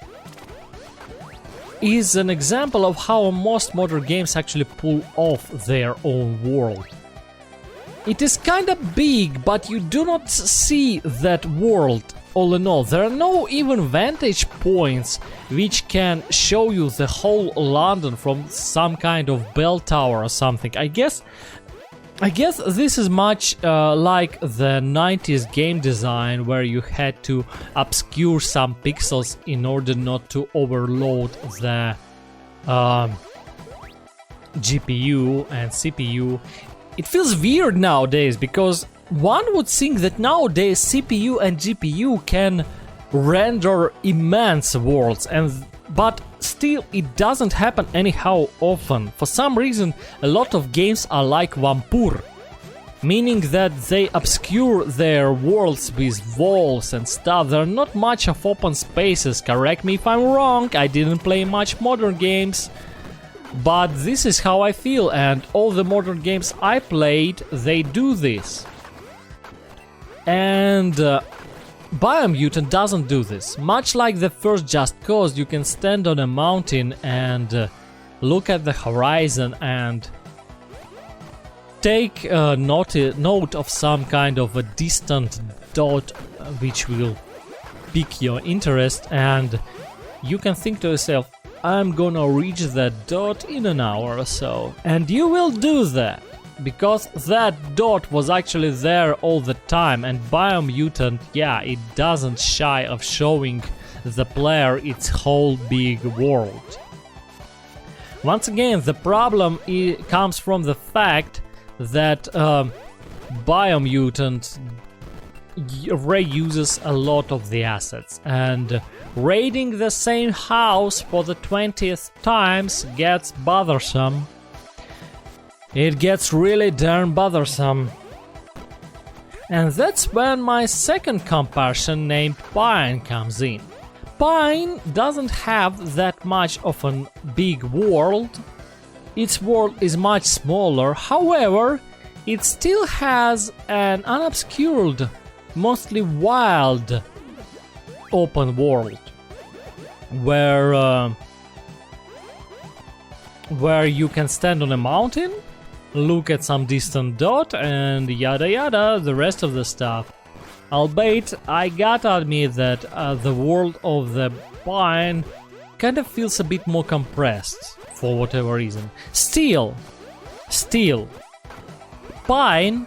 is an example of how most modern games actually pull off their own world. It is kinda big, but you do not see that world all in all. There are no even vantage points which can show you the whole London from some kind of bell tower or something. I guess this is much like the 90s game design, where you had to obscure some pixels in order not to overload the GPU and CPU. It feels weird nowadays, because one would think that nowadays CPU and GPU can render immense worlds, but still it doesn't happen anyhow often. For some reason, a lot of games are like Vampur, meaning that they obscure their worlds with walls and stuff. There are not much of open spaces. Correct me if I'm wrong, I didn't play much modern games, but this is how I feel, and all the modern games I played, they do this. And Biomutant doesn't do this. Much like the first Just Cause, you can stand on a mountain and look at the horizon and take note of some kind of a distant dot which will pique your interest, and you can think to yourself, I'm gonna reach that dot in an hour or so. And you will do that, because that dot was actually there all the time, and Biomutant, yeah, it doesn't shy of showing the player its whole big world. Once again, the problem comes from the fact that Biomutant reuses a lot of the assets, and raiding the same house for the 20th times gets bothersome. It gets really darn bothersome. And that's when my second comparison named Pine comes in. Pine doesn't have that much of a big world. Its world is much smaller, however, it still has an unobscured, mostly wild open world where you can stand on a mountain, look at some distant dot, and yada yada, the rest of the stuff. Albeit, I gotta admit that the world of the Pine kind of feels a bit more compressed, for whatever reason. Still, Pine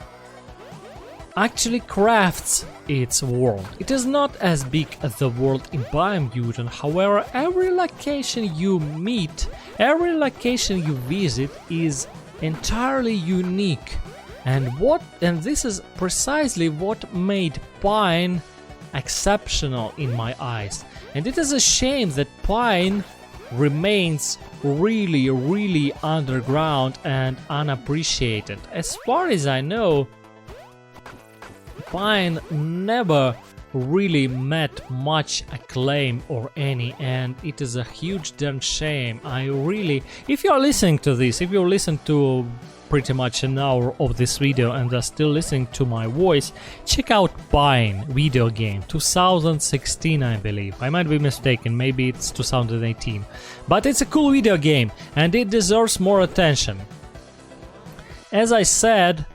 actually crafts its world. It is not as big as the world in Biomutant, however, every location you meet, every location you visit is entirely unique. And this is precisely what made Pine exceptional in my eyes. And it is a shame that Pine remains really underground and unappreciated. As far as I know, Pine never really met much acclaim or any, and it is a huge damn shame. If you're listening to this, if you listen to pretty much an hour of this video and are still listening to my voice, check out Pine video game, 2016 I believe. I might be mistaken, maybe it's 2018. But it's a cool video game and it deserves more attention. As I said,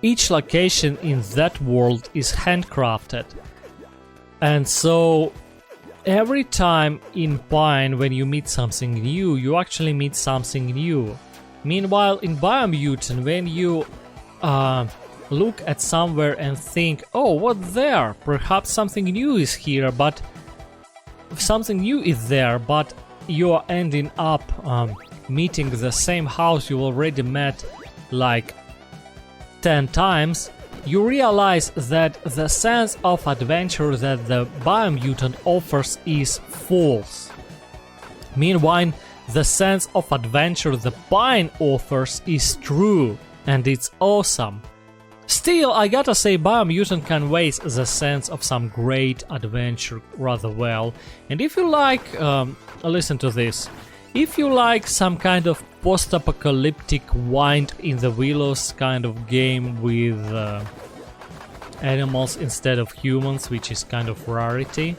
each location in that world is handcrafted. And so every time in Pine when you meet something new, you actually meet something new. Meanwhile, in Biomutant, when you look at somewhere and think, oh, what's there? Perhaps something new is here, but something new is there, but you are ending up meeting the same house you already met like 10 times, you realize that the sense of adventure that the Biomutant offers is false. Meanwhile, the sense of adventure the Pine offers is true, and it's awesome. Still, I gotta say, Biomutant conveys the sense of some great adventure rather well. And if you like, listen to this, if you like some kind of post-apocalyptic wind in the willows kind of game with animals instead of humans, which is kind of rarity,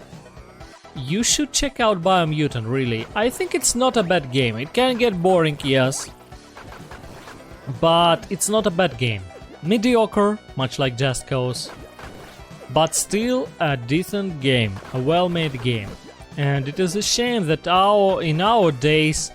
you should check out Biomutant, really. I think it's not a bad game. It can get boring, yes, but it's not a bad game. Mediocre, much like Just Cause, but still a decent game, a well-made game. And it is a shame that in our days,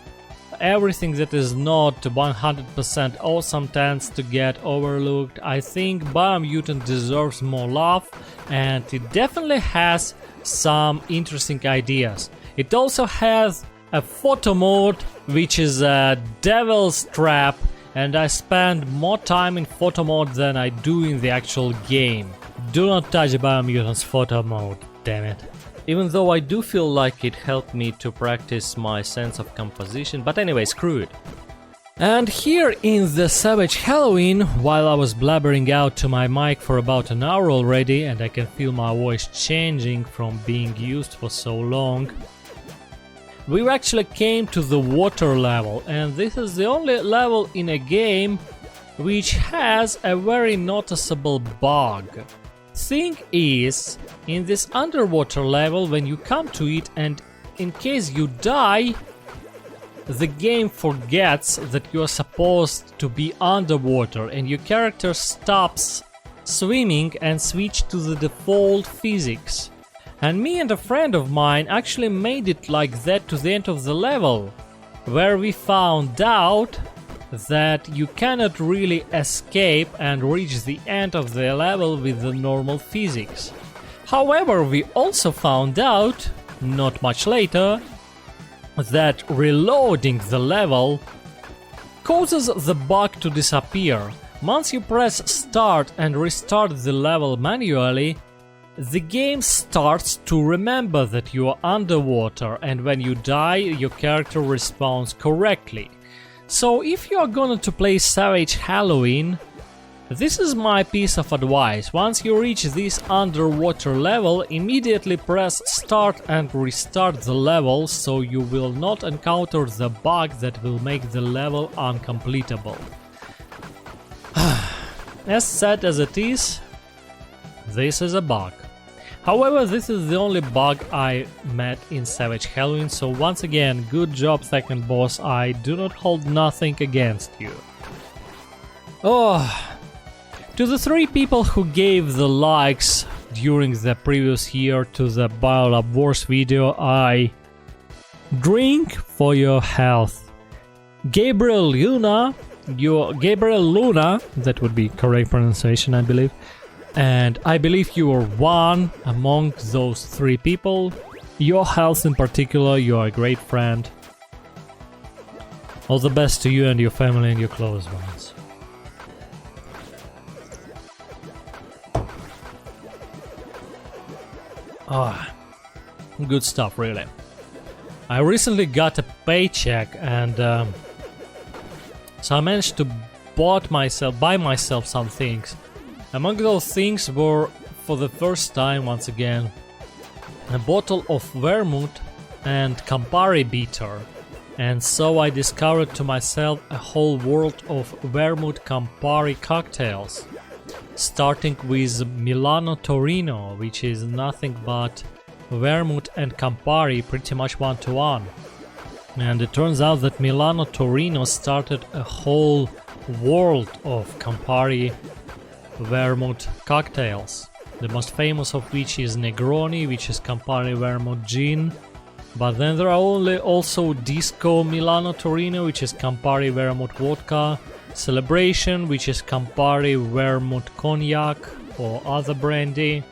everything that is not 100% awesome tends to get overlooked. I think Biomutant deserves more love, and it definitely has some interesting ideas. It also has a photo mode, which is a devil's trap, and I spend more time in photo mode than I do in the actual game. Do not touch Biomutant's photo mode, damn it. Even though I do feel like it helped me to practice my sense of composition, but anyway, screw it. And here in the Savage Halloween, while I was blabbering out to my mic for about an hour already, and I can feel my voice changing from being used for so long, we actually came to the water level, and this is the only level in a game which has a very noticeable bug. Thing is, in this underwater level, when you come to it and in case you die, the game forgets that you are supposed to be underwater and your character stops swimming and switches to the default physics. And me and a friend of mine actually made it like that to the end of the level, where we found out that you cannot really escape and reach the end of the level with the normal physics. However, we also found out, not much later, that reloading the level causes the bug to disappear. Once you press start and restart the level manually, the game starts to remember that you are underwater, and when you die, your character responds correctly. So if you are going to play Savage Halloween, this is my piece of advice. Once you reach this underwater level, immediately press start and restart the level, so you will not encounter the bug that will make the level uncompletable. As sad as it is, this is a bug. However, this is the only bug I met in Savage Halloween, so once again, good job second boss, I do not hold nothing against you. Oh, to the 3 people who gave the likes during the previous year to the Battle of Wars video, I drink for your health. Gabriel Luna, that would be correct pronunciation, I believe. And I believe you are one among those 3 people. Your health in particular, you are a great friend. All the best to you and your family and your close ones. Ah, good stuff, really. I recently got a paycheck and so I managed to buy myself some things. Among those things were, for the first time once again, a bottle of vermouth and Campari bitter. And so I discovered to myself a whole world of vermouth Campari cocktails. Starting with Milano Torino, which is nothing but vermouth and Campari pretty much 1-to-1. And it turns out that Milano Torino started a whole world of Campari vermouth cocktails, the most famous of which is Negroni, which is Campari vermouth gin, but then there are also Disco Milano Torino, which is Campari vermouth vodka, Celebration, which is Campari vermouth cognac or other brandy,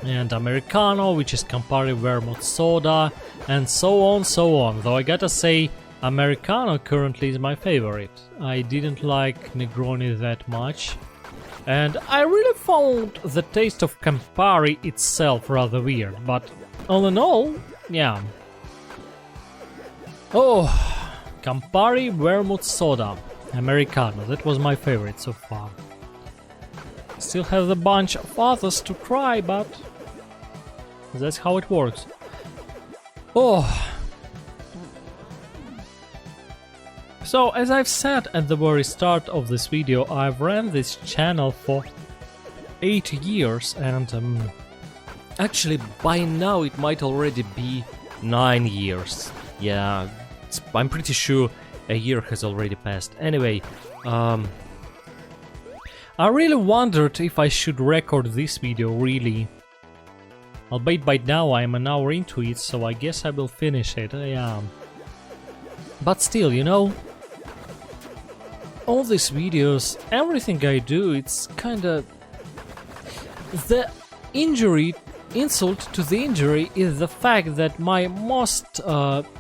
and Americano, which is Campari vermouth soda, and so on, though I gotta say Americano currently is my favorite. I didn't like Negroni that much. And I really found the taste of Campari itself rather weird, but all in all, yeah. Oh, Campari vermouth soda, Americano, that was my favorite so far. Still have a bunch of others to try, but that's how it works. Oh. So, as I've said at the very start of this video, I've ran this channel for 8 years and actually by now it might already be 9 years. Yeah, I'm pretty sure a year has already passed. Anyway, I really wondered if I should record this video really. Albeit by now I'm an hour into it, so I guess I will finish it, yeah. But still, you know, all these videos, everything I do, it's kinda... The insult to the injury is the fact that my most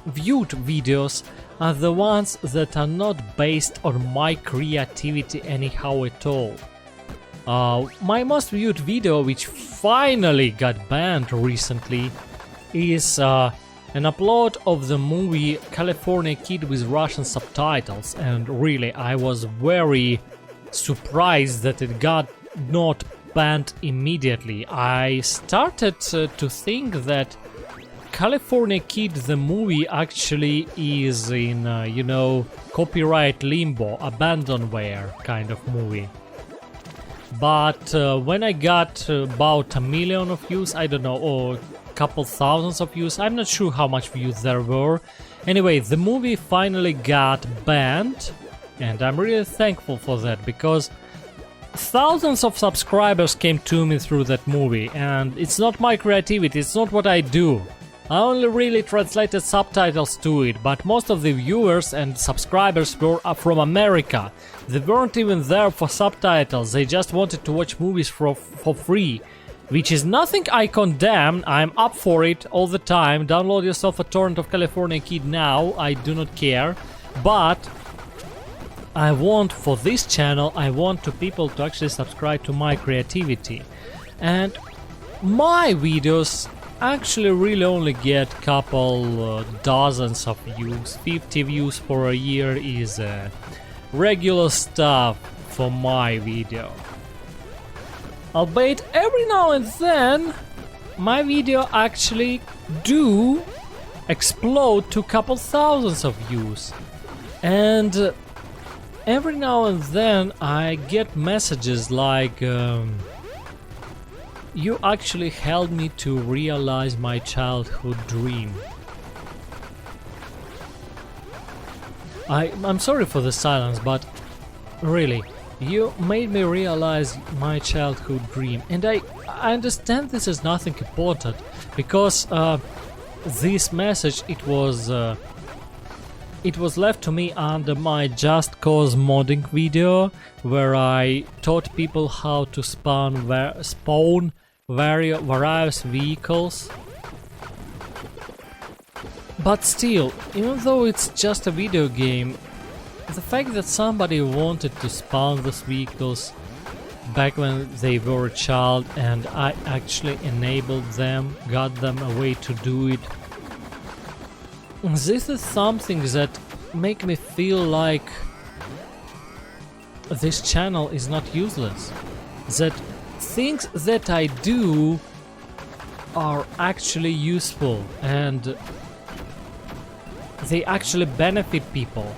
viewed videos are the ones that are not based on my creativity anyhow at all. My most viewed video, which finally got banned recently, is an upload of the movie California Kid with Russian subtitles, and really I was very surprised that it got not banned immediately. I started to think that California Kid the movie actually is in, you know, copyright limbo, abandonware kind of movie. But when I got about 1 million views, I don't know, or couple thousands of views, I'm not sure how much views there were, Anyway, the movie finally got banned, and I'm really thankful for that, because thousands of subscribers came to me through that movie, and it's not my creativity, it's not what I do. I only really translated subtitles to it, but most of the viewers and subscribers were from America. They weren't even there for subtitles, they just wanted to watch movies for free. Which is nothing I condemn, I'm up for it all the time. Download yourself a torrent of California Kid now, I do not care. But I want, for this channel, I want to people to actually subscribe to my creativity. And my videos actually really only get couple dozens of views. 50 views for a year is regular stuff for my video. Albeit every now and then my video actually do explode to couple thousands of views. And every now and then I get messages like you actually helped me to realize my childhood dream. I'm sorry for the silence, but really, you made me realize my childhood dream. And I understand this is nothing important, because this message, it was left to me under my Just Cause modding video, where I taught people how to spawn various vehicles. But still, even though it's just a video game, the fact that somebody wanted to spawn those vehicles back when they were a child, and I actually enabled them, got them a way to do it, this is something that make me feel like this channel is not useless. That things that I do are actually useful and they actually benefit people.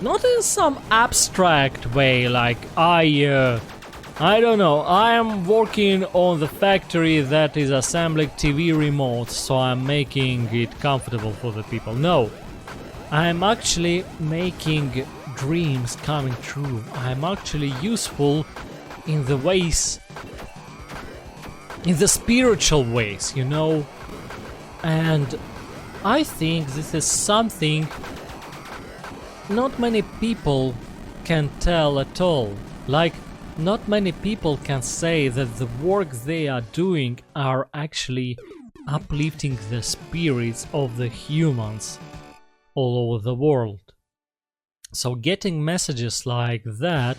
Not in some abstract way, like I don't know, I am working on the factory that is assembling TV remotes, so I'm making it comfortable for the people. No, I'm actually making dreams coming true. I'm actually useful in the ways, in the spiritual ways, you know. And I think this is something not many people can tell at all. Like, not many people can say that the work they are doing are actually uplifting the spirits of the humans all over the world. So getting messages like that,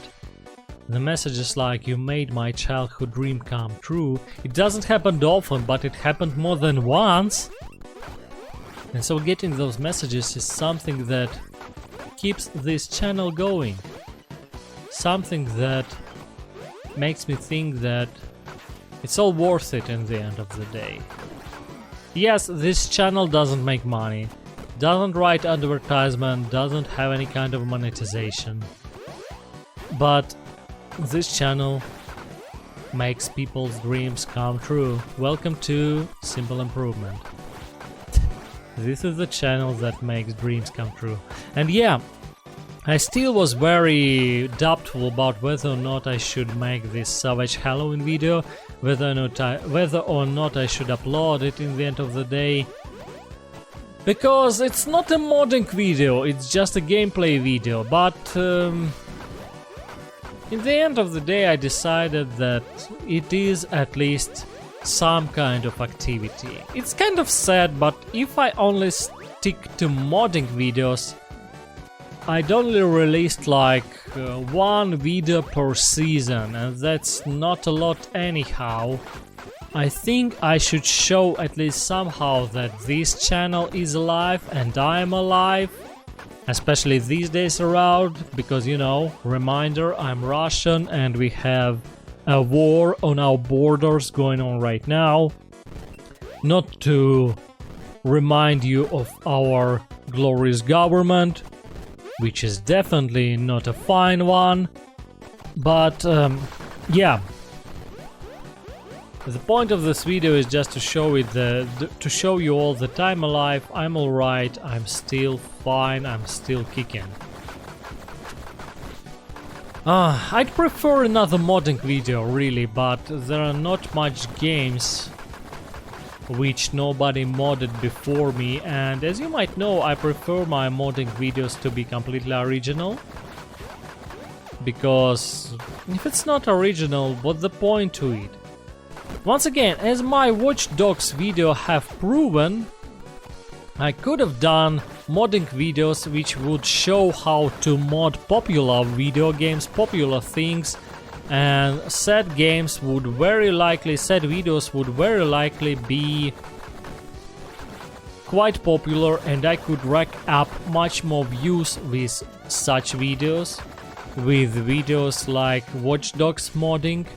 the messages like "you made my childhood dream come true," it doesn't happen often, but it happened more than once. And so getting those messages is something that keeps this channel going. Something that makes me think that it's all worth it in the end of the day. Yes, this channel doesn't make money, doesn't write advertisement, doesn't have any kind of monetization. But this channel makes people's dreams come true. Welcome to Simple Improvement. This is the channel that makes dreams come true. And yeah, I still was very doubtful about whether or not I should make this Savage Halloween video, whether or not I should upload it in the end of the day. Because it's not a modding video, it's just a gameplay video, but in the end of the day I decided that it is at least some kind of activity. It's kind of sad, but if I only stick to modding videos, I'd only released like one video per season, and that's not a lot anyhow. I think I should show at least somehow that this channel is alive and I'm alive, especially these days around, because, you know, reminder, I'm Russian and we have a war on our borders going on right now. Not to remind you of our glorious government, which is definitely not a fine one, but yeah. The point of this video is just to show to show you all that I'm alive, I'm alright, I'm still fine, I'm still kicking. I'd prefer another modding video really, but there are not much games which nobody modded before me, and as you might know, I prefer my modding videos to be completely original. Because if it's not original, what's the point to it? Once again, as my Watch Dogs video have proven, I could have done modding videos which would show how to mod popular video games, popular things, and said videos would very likely be quite popular, and I could rack up much more views with such videos, with videos like Watch Dogs modding,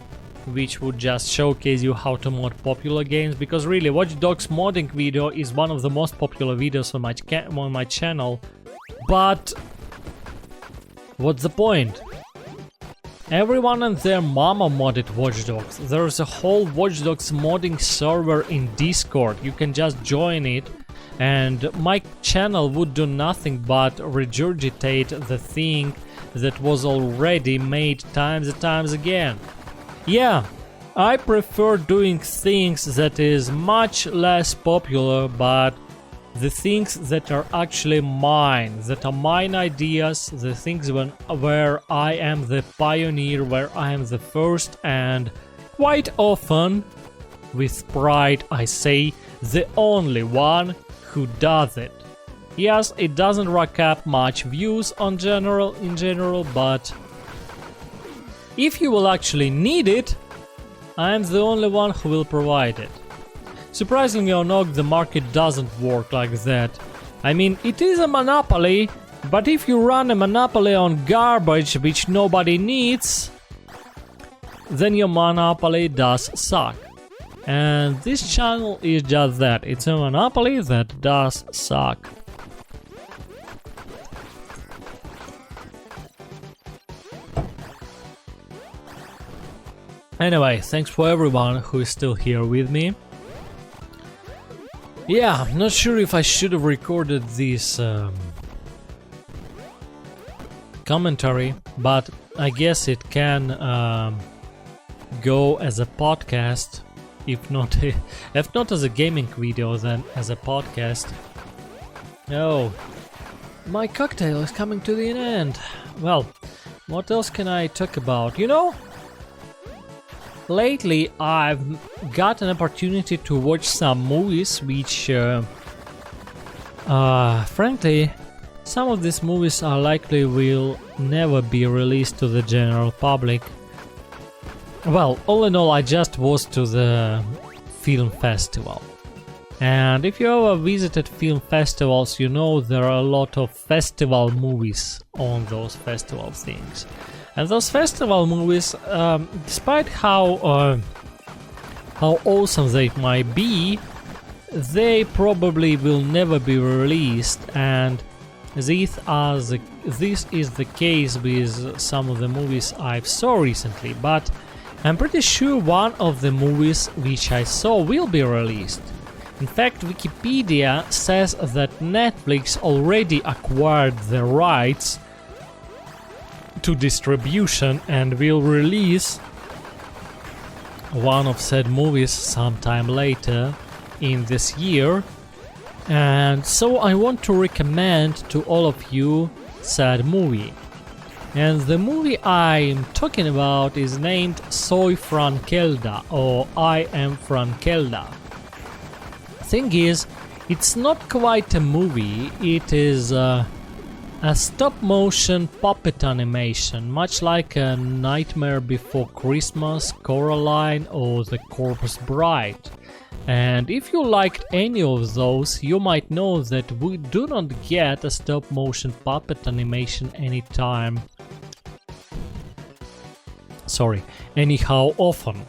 which would just showcase you how to mod popular games, because really Watch Dogs modding video is one of the most popular videos on my channel. But what's the point? Everyone and their mama modded Watch Dogs. There's a whole Watch Dogs modding server in Discord. You can just join it, and my channel would do nothing but regurgitate the thing that was already made times and times again. Yeah, I prefer doing things that is much less popular, but the things that are actually mine, that are mine ideas, the things where I am the pioneer, where I am the first, and quite often, with pride I say, the only one who does it. Yes, it doesn't rack up much views in general, but if you will actually need it, I am the only one who will provide it. Surprisingly or not, the market doesn't work like that. I mean, it is a monopoly, but if you run a monopoly on garbage which nobody needs, then your monopoly does suck. And this channel is just that. It's a monopoly that does suck. Anyway, thanks for everyone who is still here with me. Yeah, I'm not sure if I should have recorded this commentary, but I guess it can go as a podcast, if not as a gaming video, then as a podcast. Oh, my cocktail is coming to the end. Well, what else can I talk about? You know, lately I've got an opportunity to watch some movies which, frankly, some of these movies are likely will never be released to the general public. Well, all in all, I just was to the film festival. And if you ever visited film festivals, you know there are a lot of festival movies on those festival things. And those festival movies, despite how awesome they might be, they probably will never be released, and this is the case with some of the movies I saw recently. But I'm pretty sure one of the movies which I saw will be released. In fact, Wikipedia says that Netflix already acquired the rights to distribution and will release one of said movies sometime later in this year. And so I want to recommend to all of you said movie. And the movie I'm talking about is named Soy Frankelda, or I Am Frankelda. Thing is, it's not quite a movie, it is a stop-motion puppet animation, much like a Nightmare Before Christmas, Coraline, or The Corpse Bride. And if you liked any of those, you might know that we do not get a stop-motion puppet animation anyhow often.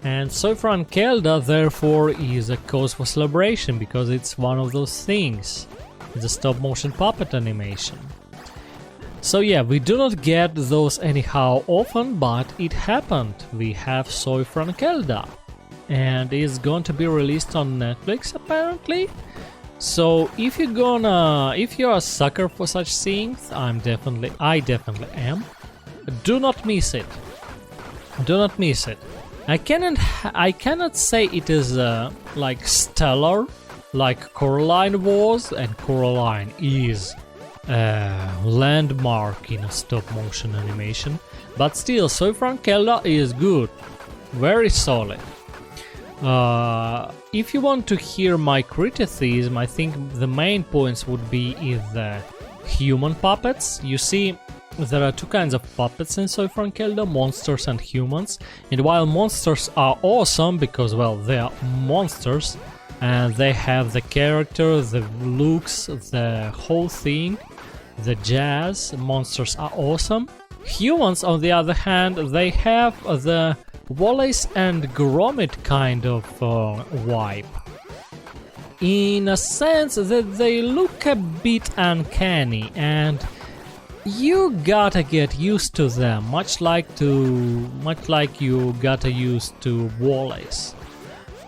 And Soy Frankelda therefore is a cause for celebration, because it's one of those things. It's a stop-motion puppet animation. So yeah, we do not get those anyhow often, but it happened. We have Soy Frankelda. and is going to be released on Netflix apparently. So if you're a sucker for such things, I definitely am. Do not miss it. Do not miss it. I cannot say it is like stellar, like Coraline was, and Coraline is a landmark in a stop-motion animation. But still, Soy Frankelda is good, very solid. If you want to hear my criticism, I think the main points would be in the human puppets. You see, there are two kinds of puppets in Soy Frankelda, monsters and humans. And while monsters are awesome because, well, they are monsters and they have the character, the looks, the whole thing, the jazz, monsters are awesome. Humans, on the other hand, they have the Wallace and Gromit kind of vibe. In a sense that they look a bit uncanny and you gotta get used to them, much like you gotta used to Wallace.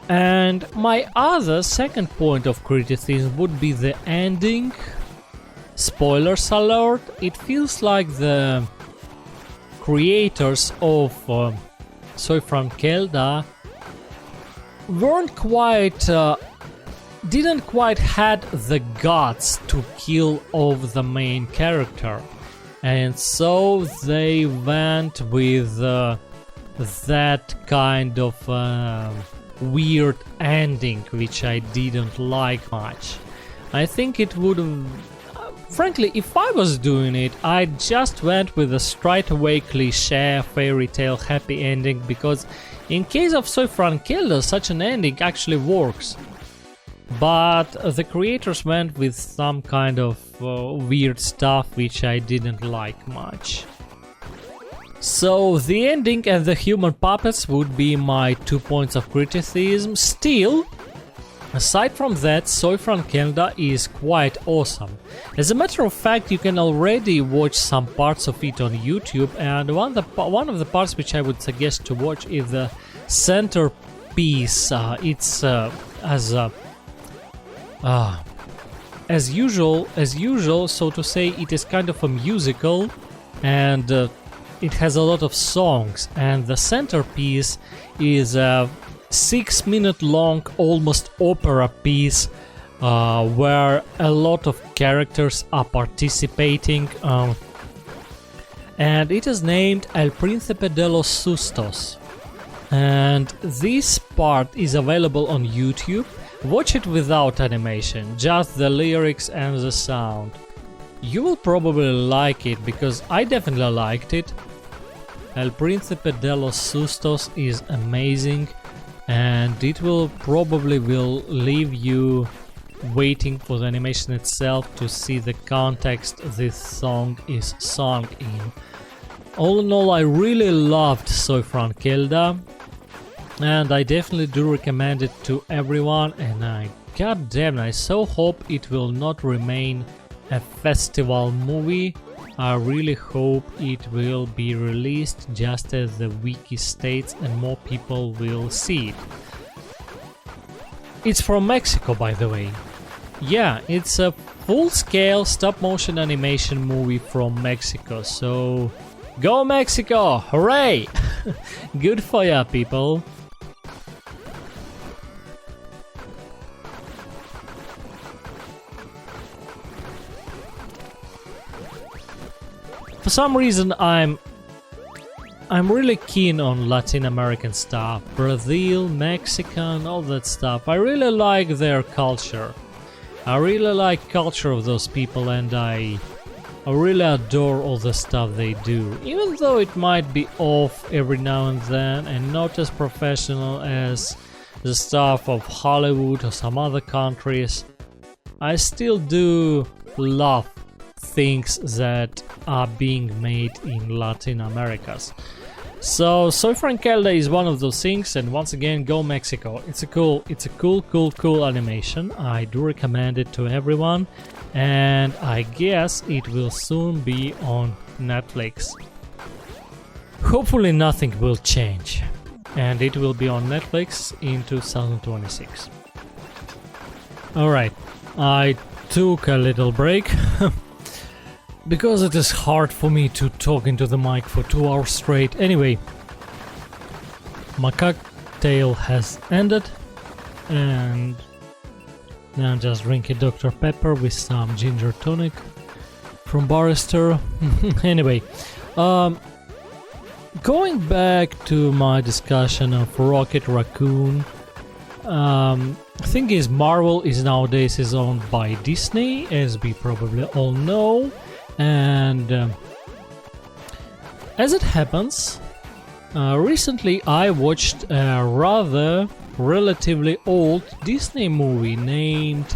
And my other second point of criticism would be the ending. Spoilers alert, it feels like the creators of Soy Frankelda didn't quite had the guts to kill off the main character, and so they went with that kind of weird ending, which I didn't like much. I think it would have... Frankly, if I was doing it, I just went with a straightaway cliché fairy tale happy ending, because in case of Soy Frankelda, such an ending actually works. But the creators went with some kind of weird stuff which I didn't like much. So the ending and the human puppets would be my 2 points of criticism. Still, aside from that, Soy Frankelda is quite awesome. As a matter of fact, you can already watch some parts of it on YouTube, and one of the parts which I would suggest to watch is the centerpiece. It's as usual, so to say, it is kind of a musical, and it has a lot of songs, and the centerpiece is a 6-minute long, almost opera piece, where a lot of characters are participating, and it is named El Príncipe de los Sustos. And this part is available on YouTube. Watch it without animation, just the lyrics and the sound. You will probably like it, because I definitely liked it. El Príncipe de los Sustos is amazing, and it will probably leave you waiting for the animation itself to see the context this song is sung in. All in all, I really loved Soy Frankelda, and I definitely do recommend it to everyone, and I so hope it will not remain a festival movie. I really hope it will be released just as the wiki states and more people will see it. It's from Mexico, by the way. Yeah, it's a full-scale stop-motion animation movie from Mexico, so go Mexico! Hooray! Good for ya, people! For some reason, I'm really keen on Latin American stuff, Brazil, Mexican, all that stuff. I really like their culture. I really like culture of those people, and I really adore all the stuff they do. Even though it might be off every now and then and not as professional as the stuff of Hollywood or some other countries, I still do love things that are being made in Latin Americas. So Soy Frankelda is one of those things, and once again, go Mexico. It's a cool animation. I do recommend it to everyone, and I guess it will soon be on Netflix. Hopefully nothing will change. and it will be on Netflix in 2026. Alright, I took a little break because it is hard for me to talk into the mic for 2 hours straight. Anyway, my cocktail has ended, and now I'm just drinking Dr. Pepper with some ginger tonic from Barrister. Anyway, going back to my discussion of Rocket Raccoon, thing is, Marvel is nowadays owned by Disney, as we probably all know, and as it happens, recently I watched a rather relatively old Disney movie named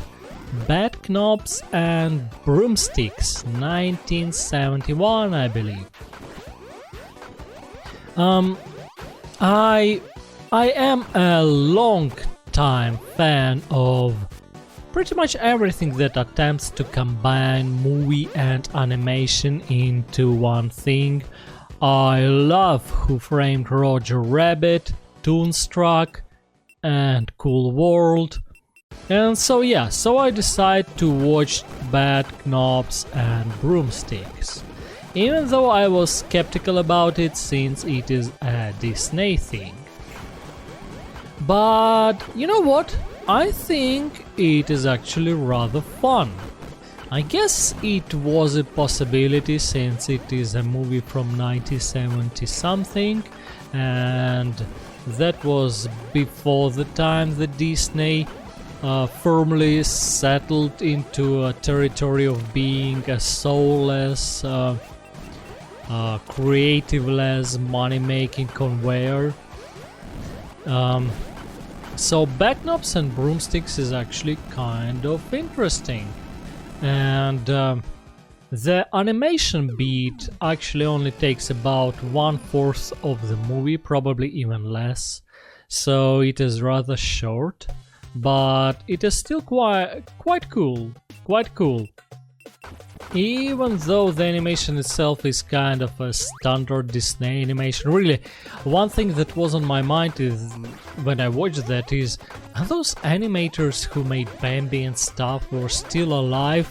Bedknobs and Broomsticks, 1971, I believe. I am a long time fan of pretty much everything that attempts to combine movie and animation into one thing. I love Who Framed Roger Rabbit, Toonstruck, and Cool World. And so I decided to watch Bedknobs and Broomsticks, even though I was skeptical about it since it is a Disney thing. But you know what? I think it is actually rather fun. I guess it was a possibility since it is a movie from 1970 something, and that was before the time that Disney firmly settled into a territory of being a soulless, creative-less money-making conveyor. So Bedknobs and Broomsticks is actually kind of interesting, and the animation beat actually only takes about 1/4 of the movie, probably even less, so it is rather short, but it is still quite cool. Even though the animation itself is kind of a standard Disney animation. Really, one thing that was on my mind is when I watched that is, are those animators who made Bambi and stuff were still alive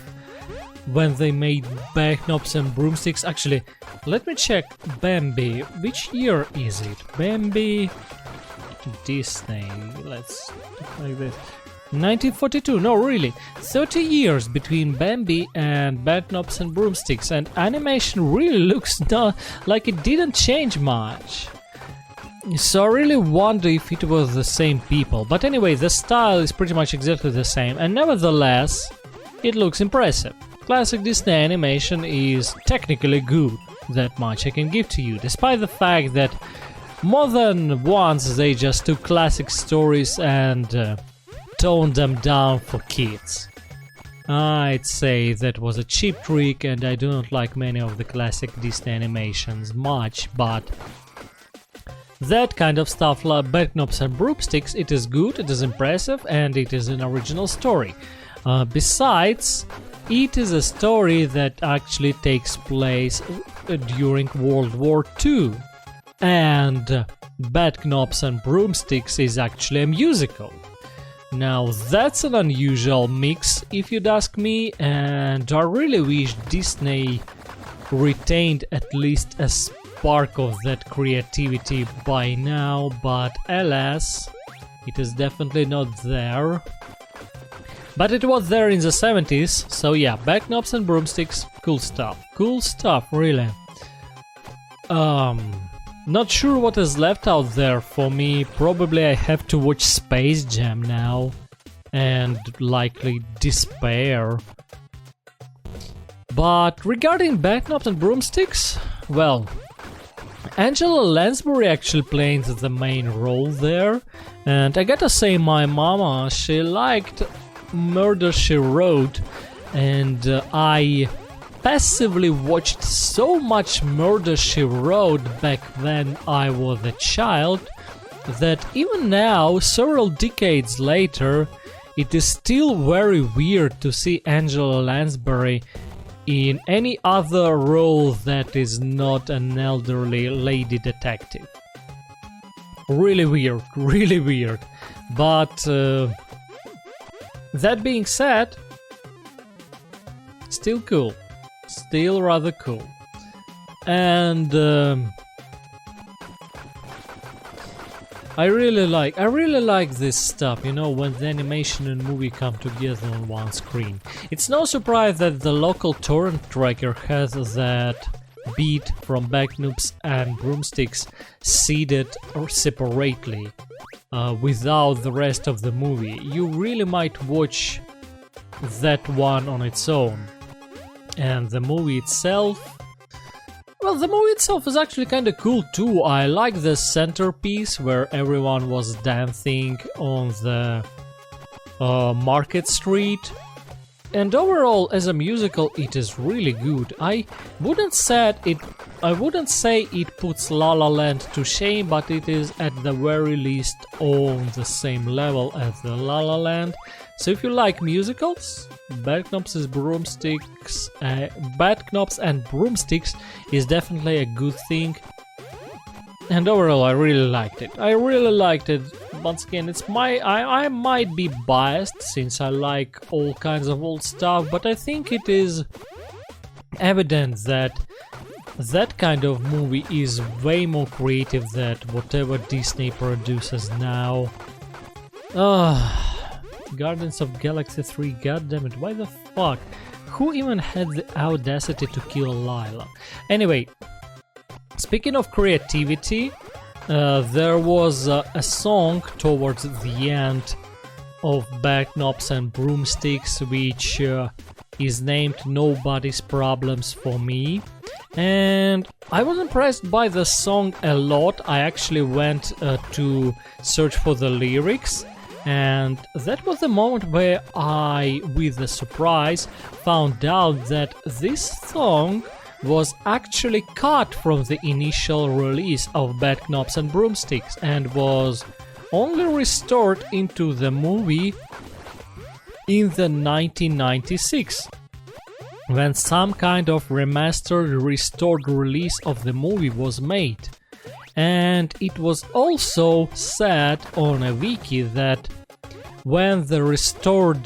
when they made Bedknobs and Broomsticks? Actually, let me check Bambi. Which year is it? Bambi, Disney. Let's like this. 1942, no really, 30 years between Bambi and Bedknobs and Broomsticks, and animation really looks not like it didn't change much. So I really wonder if it was the same people, but anyway, the style is pretty much exactly the same, and nevertheless, it looks impressive. Classic Disney animation is technically good, that much I can give to you, despite the fact that more than once they just took classic stories and toned them down for kids. I'd say that was a cheap trick, and I do not like many of the classic Disney animations much, but that kind of stuff like Bedknobs and Broomsticks, it is good, it is impressive, and it is an original story. Besides, it is a story that actually takes place during World War II, and Bedknobs and Broomsticks is actually a musical. Now that's an unusual mix, if you'd ask me, and I really wish Disney retained at least a spark of that creativity by now, but alas, it is definitely not there. But it was there in the 70s, so yeah, Bedknobs and Broomsticks, cool stuff, really. Not sure what is left out there for me. Probably I have to watch Space Jam now and likely Despair. But regarding Bedknobs and Broomsticks, well, Angela Lansbury actually played the main role there, and I gotta say my mama, she liked Murder, She Wrote, and I passively watched so much Murder, She Wrote back when I was a child that even now, several decades later, it is still very weird to see Angela Lansbury in any other role that is not an elderly lady detective. Really weird, really weird. But that being said, still cool, still rather cool. And I really like this stuff, you know, when the animation and movie come together on one screen. It's no surprise that the local torrent tracker has that beat from Backknoops and Broomsticks seeded or separately, without the rest of the movie. You really might watch that one on its own. And the movie itself, well, the movie itself is actually kinda cool too. I like the centerpiece where everyone was dancing on the market street. And overall, as a musical, it is really good. I wouldn't say it puts La La Land to shame, but it is at the very least on the same level as the La La Land. So if you like musicals, Backknoops and Broomsticks is definitely a good thing. And overall, I really liked it. Once again, I might be biased since I like all kinds of old stuff, but I think it is evident that that kind of movie is way more creative than whatever Disney produces now. Guardians of Galaxy 3, goddammit, why the fuck? Who even had the audacity to kill Lila? Anyway, speaking of creativity, there was a song towards the end of Backknoops and Broomsticks, which is named Nobody's Problems for Me. And I was impressed by the song a lot. I actually went to search for the lyrics. And that was the moment where I, with a surprise, found out that this song was actually cut from the initial release of Backknoops and Broomsticks and was only restored into the movie in the 1996, when some kind of remastered, restored release of the movie was made. And it was also said on a wiki that when the restored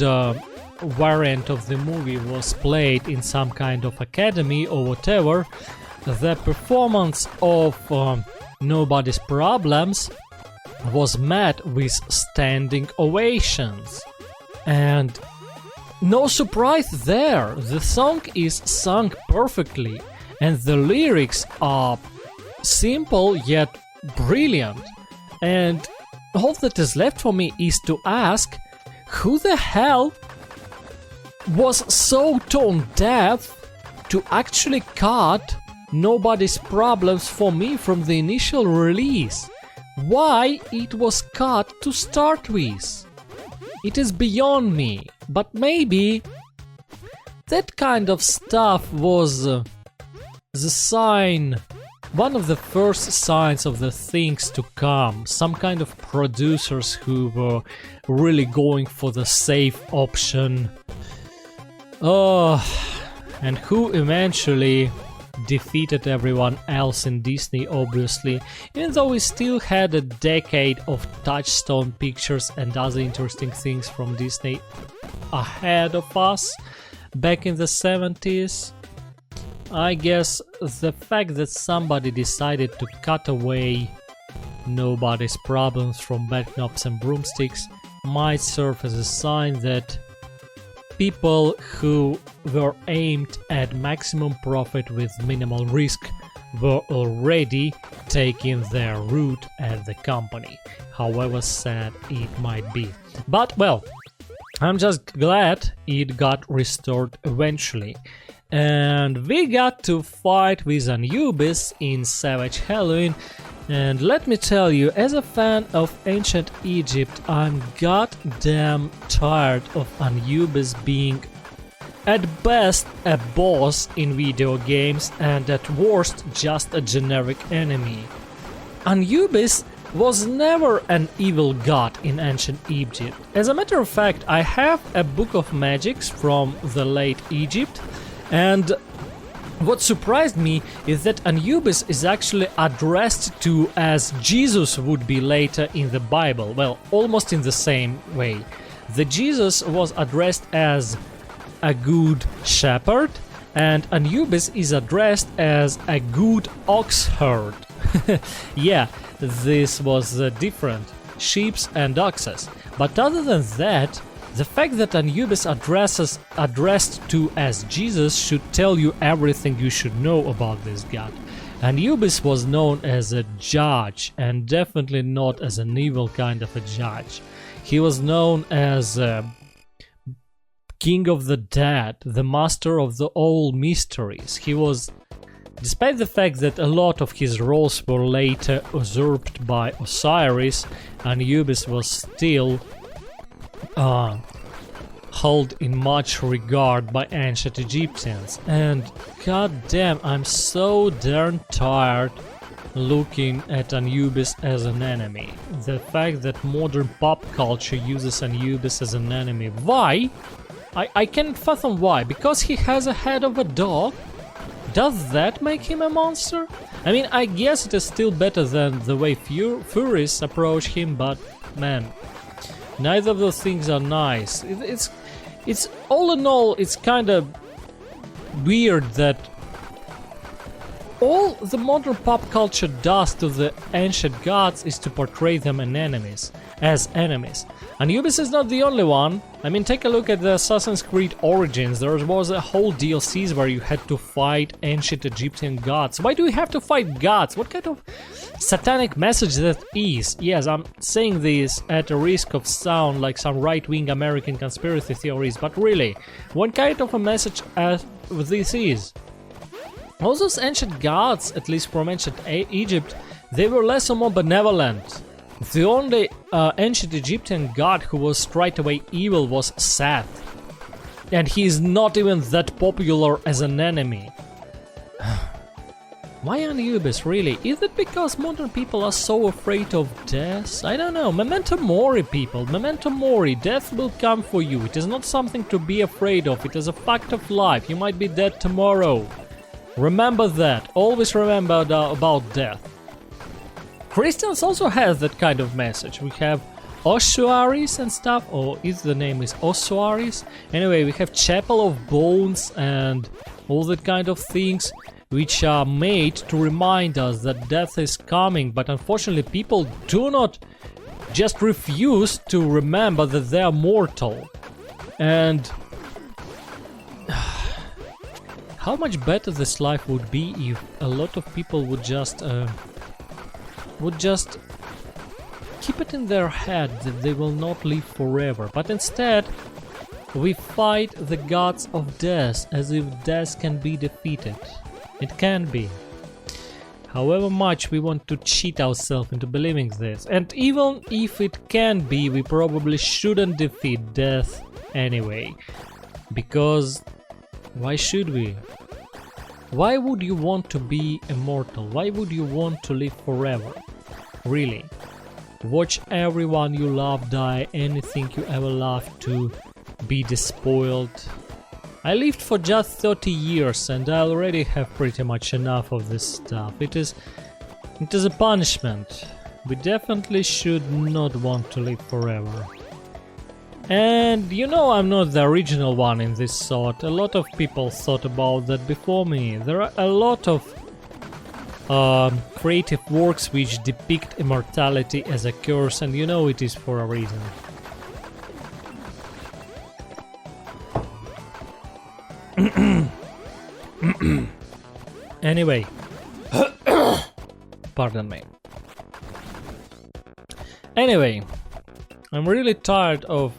variant of the movie was played in some kind of academy or whatever, the performance of Nobody's Problems was met with standing ovations. And no surprise there, the song is sung perfectly and the lyrics are simple yet brilliant. And all that is left for me is to ask, who the hell was so tone deaf to actually cut Nobody's Problems for Me from the initial release? Why it was cut to start with? It is beyond me, but maybe that kind of stuff was the sign, one of the first signs of the things to come. Some kind of producers who were really going for the safe option. And who eventually defeated everyone else in Disney, obviously, even though we still had a decade of Touchstone Pictures and other interesting things from Disney ahead of us back in the 70s. I guess the fact that somebody decided to cut away Nobody's Problems from Backknoops and Broomsticks might serve as a sign that people who were aimed at maximum profit with minimal risk were already taking their route at the company, however sad it might be. But well, I'm just glad it got restored eventually. And we got to fight with Anubis in Savage Halloween. And let me tell you, as a fan of ancient Egypt, I'm goddamn tired of Anubis being at best a boss in video games and at worst just a generic enemy. Anubis was never an evil god in ancient Egypt. As a matter of fact, I have a book of magics from the late Egypt, and What surprised me is that Anubis is actually addressed to as Jesus would be later in the Bible. Well, almost in the same way. The Jesus was addressed as a good shepherd, and Anubis is addressed as a good ox herd. Yeah, this was different. Sheep and oxes. But other than that, the fact that Anubis addressed to as Jesus should tell you everything you should know about this god. Anubis was known as a judge, and definitely not as an evil kind of a judge. He was known as king of the dead, the master of all mysteries. He was, despite the fact that a lot of his roles were later usurped by Osiris, Anubis was still held in much regard by ancient Egyptians. And goddamn, I'm so darn tired looking at Anubis as an enemy. The fact that modern pop culture uses Anubis as an enemy. Why? I can't fathom why. Because he has a head of a dog? Does that make him a monster? I mean, I guess it is still better than the way furries approach him, but man, neither of those things are nice. It's all in all, it's kind of weird that all the modern pop culture does to the ancient gods is to portray them as enemies. Anubis is not the only one. I mean, take a look at the Assassin's Creed Origins. There was a whole DLCs where you had to fight ancient Egyptian gods. Why do we have to fight gods? What kind of satanic message that is? Yes, I'm saying this at a risk of sound like some right-wing American conspiracy theories, but really, what kind of a message this is? All those ancient gods, at least from ancient Egypt, they were less or more benevolent. The only ancient Egyptian god who was straight away evil was Seth. And he is not even that popular as an enemy. Why Anubis, really? Is it because modern people are so afraid of death? I don't know. Memento mori, people. Memento mori. Death will come for you. It is not something to be afraid of. It is a fact of life. You might be dead tomorrow. Remember that. Always remember about death. Christians also have that kind of message. We have ossuaries and stuff, or is the name is ossuaries? Anyway, we have Chapel of Bones and all that kind of things, which are made to remind us that death is coming, but unfortunately people do not just refuse to remember that they are mortal. And how much better this life would be if a lot of people would just keep it in their head that they will not live forever, but instead we fight the gods of death as if death can be defeated. It can be. However much we want to cheat ourselves into believing this, and even if it can be, we probably shouldn't defeat death anyway, because why should we? Why would you want to be immortal? Why would you want to live forever? Really? Watch everyone you love die, anything you ever loved to be despoiled. I lived for just 30 years and I already have pretty much enough of this stuff. It is a punishment. We definitely should not want to live forever. And you know, I'm not the original one in this thought. A lot of people thought about that before me. There are a lot of creative works which depict immortality as a curse, and you know it is for a reason. Anyway, pardon me. Anyway, I'm really tired of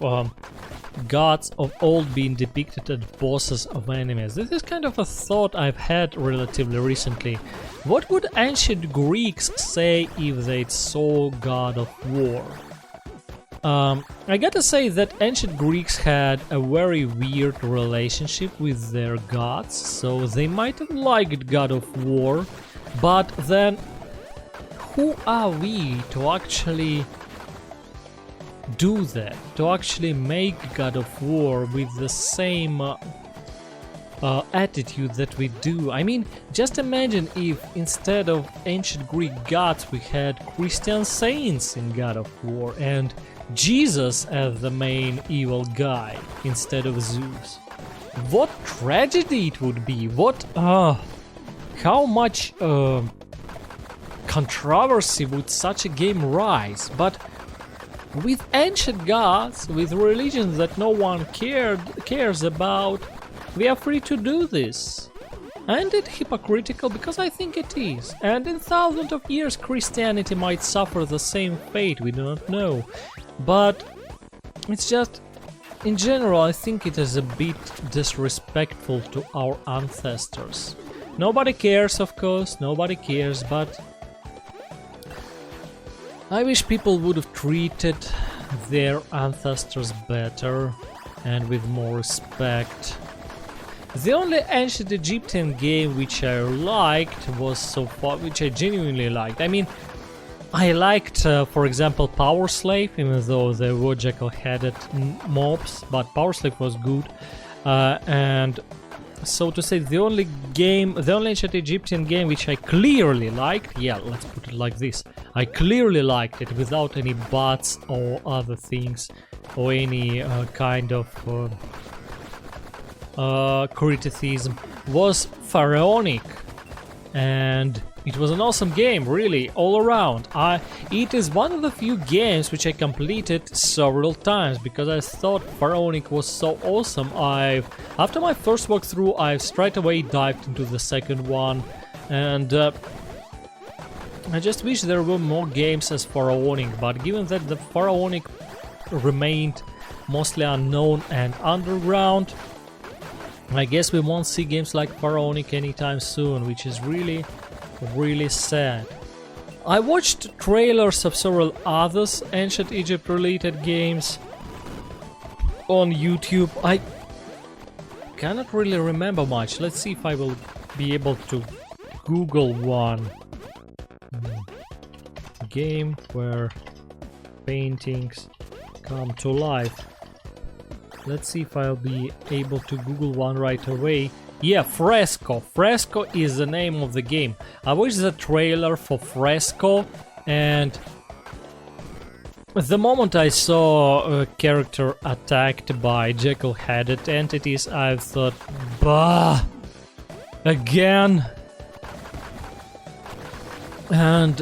gods of old being depicted as bosses of enemies. This is kind of a thought I've had relatively recently. What would ancient Greeks say if they saw God of War? I gotta say that ancient Greeks had a very weird relationship with their gods, so they might have liked God of War, but then who are we to actually do that? To actually make God of War with the same attitude that we do. I mean, just imagine if instead of ancient Greek gods we had Christian saints in God of War and Jesus as the main evil guy instead of Zeus. What tragedy it would be! What how much controversy would such a game rise? But with ancient gods, with religions that no one cares about, we are free to do this. And it's hypocritical because I think it is. And in thousands of years Christianity might suffer the same fate, we do not know. But it's just, in general, I think it is a bit disrespectful to our ancestors. Nobody cares, of course, nobody cares, but I wish people would have treated their ancestors better and with more respect. The only ancient Egyptian game which I liked was so far, which I genuinely liked. I mean, I liked, for example, Power Slave, even though they were jackal-headed mobs, but Power Slave was good. And so to say, the only ancient Egyptian game which I clearly liked, yeah, let's put it like this, I clearly liked it without any buts or other things, or any kind of criticism, was Pharaonic. And it was an awesome game, really, all around. It is one of the few games which I completed several times because I thought Pharaonic was so awesome. After my first walkthrough, I straight away dived into the second one, and I just wish there were more games as Pharaonic, but given that the Pharaonic remained mostly unknown and underground, I guess we won't see games like Pharaonic anytime soon, which is really, really sad. I watched trailers of several others ancient Egypt related games on YouTube. I cannot really remember much. Let's see if I will be able to Google one. Game where paintings come to life. Let's see if I'll be able to Google one right away. Yeah, Fresco. Fresco is the name of the game. I watched the trailer for Fresco, and the moment I saw a character attacked by jackal-headed entities, I thought, bah, again. And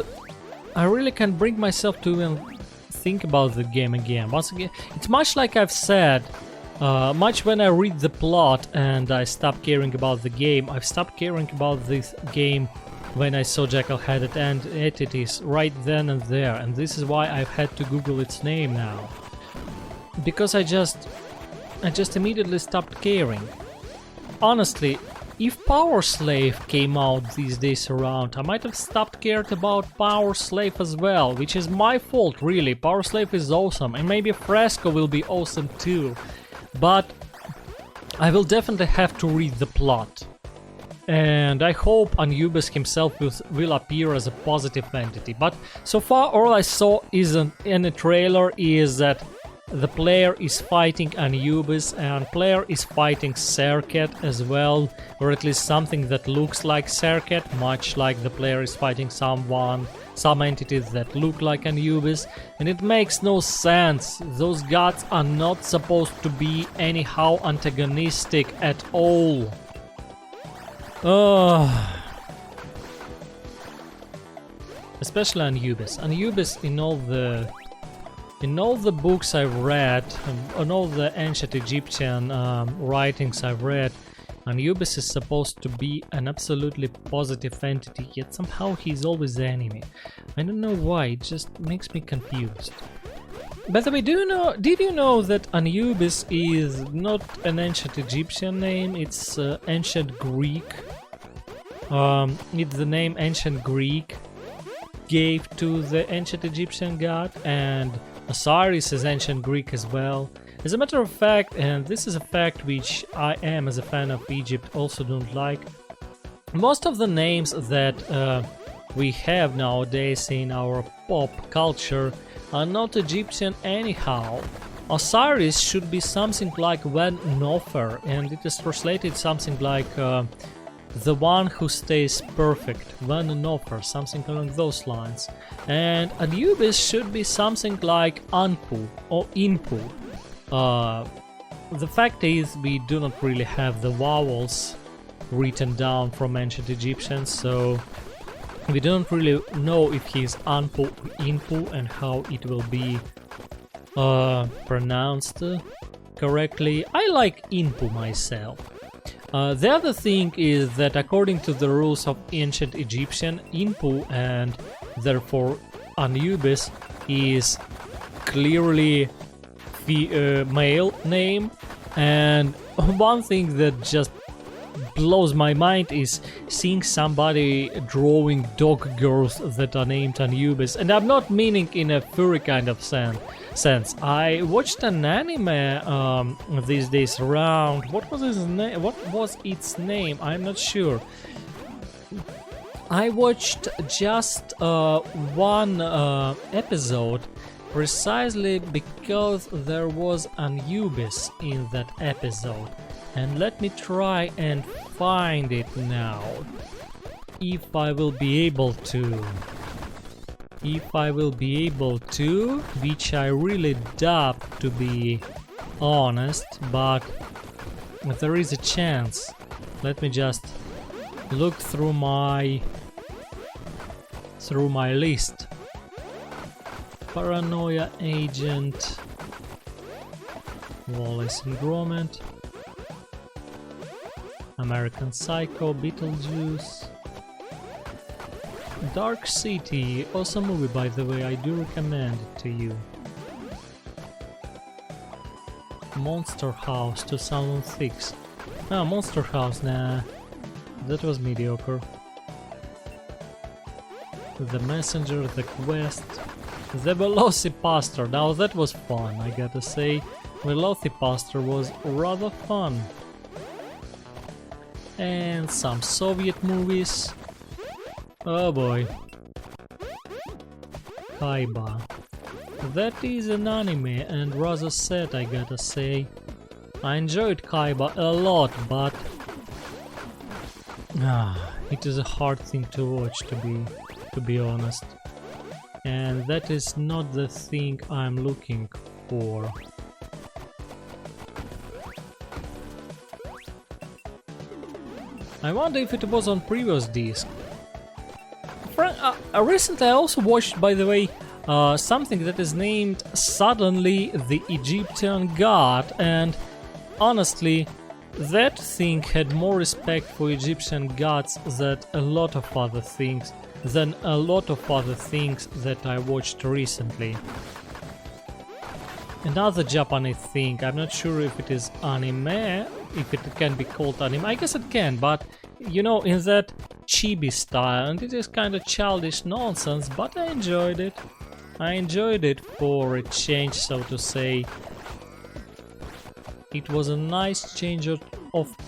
I really can't bring myself to even think about the game again. Once again, it's much like I've said. Much when I read the plot and I stop caring about the game, I've stopped caring about this game when I saw jackal-headed entities right then and there, and this is why I've had to Google its name now. Because I just immediately stopped caring. Honestly, if Power Slave came out these days around, I might have stopped caring about Power Slave as well, which is my fault, really. Power Slave is awesome, and maybe Fresco will be awesome too. But I will definitely have to read the plot. And I hope Anubis himself will appear as a positive entity. But so far all I saw in the trailer is that the player is fighting Anubis and player is fighting Serket as well, or at least something that looks like Serket, much like the player is fighting some entities that look like Anubis, and it makes no sense. Those gods are not supposed to be anyhow antagonistic at all. Especially Anubis. Anubis in all the books I've read, in all the ancient Egyptian writings I've read, Anubis is supposed to be an absolutely positive entity, yet somehow he's always the enemy. I don't know why, it just makes me confused. By the way, did you know that Anubis is not an ancient Egyptian name, it's ancient Greek? It's the name ancient Greek gave to the ancient Egyptian god, and Osiris is ancient Greek as well. As a matter of fact, and this is a fact which I am, as a fan of Egypt, also don't like, most of the names that we have nowadays in our pop culture are not Egyptian anyhow. Osiris should be something like Van Nofer, and it is translated something like the one who stays perfect, Van Nofer, something along those lines. And Anubis should be something like Anpu or Inpu. The fact is, we do not really have the vowels written down from ancient Egyptians, so we don't really know if he's Anpu or Inpu and how it will be pronounced correctly. I like Inpu myself. The other thing is that according to the rules of ancient Egyptian, Inpu and therefore Anubis is clearly the male name, and one thing that just blows my mind is seeing somebody drawing dog girls that are named Anubis, and I'm not meaning in a furry kind of sense. I watched an anime these days around. What was his name? What was its name? I'm not sure. I watched just one episode precisely because there was Anubis in that episode. And let me try and find it now. If I will be able to. If I will be able to, which I really doubt, to be honest, but there is a chance. Let me just look through my list. Paranoia Agent, Wallace and Gromit, American Psycho, Beetlejuice, Dark City, awesome movie by the way, I do recommend it to you. Monster House 2006. Ah, Monster House, nah, that was mediocre. The Messenger, The Quest, The Velocipaster, now that was fun, I gotta say. Velocipaster was rather fun. And some Soviet movies. Oh boy. Kaiba. That is an anime and rather sad, I gotta say. I enjoyed Kaiba a lot, but it is a hard thing to watch, to be honest. And that is not the thing I'm looking for. I wonder if it was on previous disc. Recently I also watched, by the way, something that is named Suddenly the Egyptian God, and honestly, that thing had more respect for Egyptian gods than a lot of other things that I watched recently. Another Japanese thing, I'm not sure if it is anime, if it can be called anime, I guess it can, but you know, in that chibi style, and it is kind of childish nonsense, but I enjoyed it. I enjoyed it for a change, so to say. It was a nice change of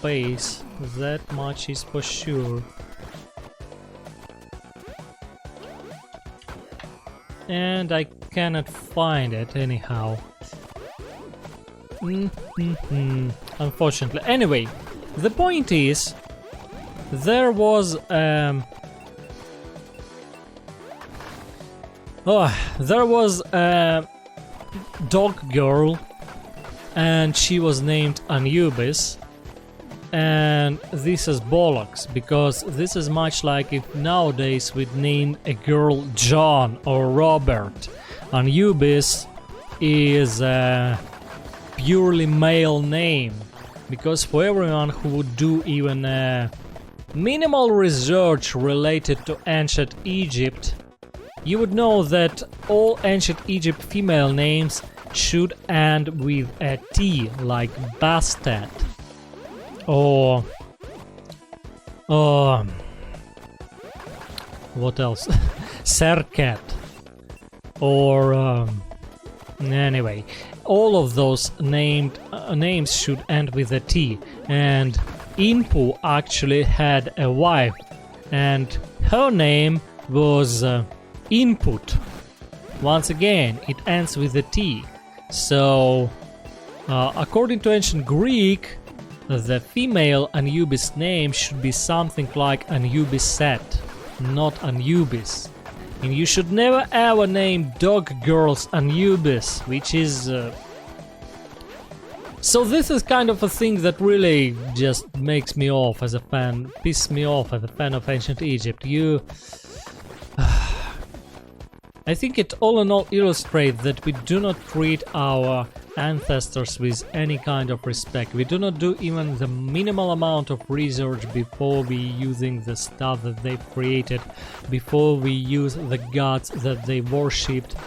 pace, that much is for sure. And I cannot find it anyhow. Unfortunately. Anyway, the point is, there was a dog girl, and she was named Anubis, and this is bollocks, because this is much like if nowadays we'd name a girl John or Robert. Anubis is a purely male name, because for everyone who would do even minimal research related to ancient Egypt, you would know that all ancient Egypt female names should end with a T, like Bastet, or what else? Serket, or anyway, all of those names should end with a T, and Inpu actually had a wife, and her name was Input. Once again, it ends with a T. So, according to ancient Greek, the female Anubis name should be something like Anubiset, not Anubis. And you should never ever name dog girls Anubis, which is... So this is kind of a thing that really just makes me off as a fan, pisses me off as a fan of ancient Egypt. I think it all in all illustrates that we do not treat our ancestors with any kind of respect. We do not do even the minimal amount of research before we using the stuff that they've created, before we use the gods that they worshipped.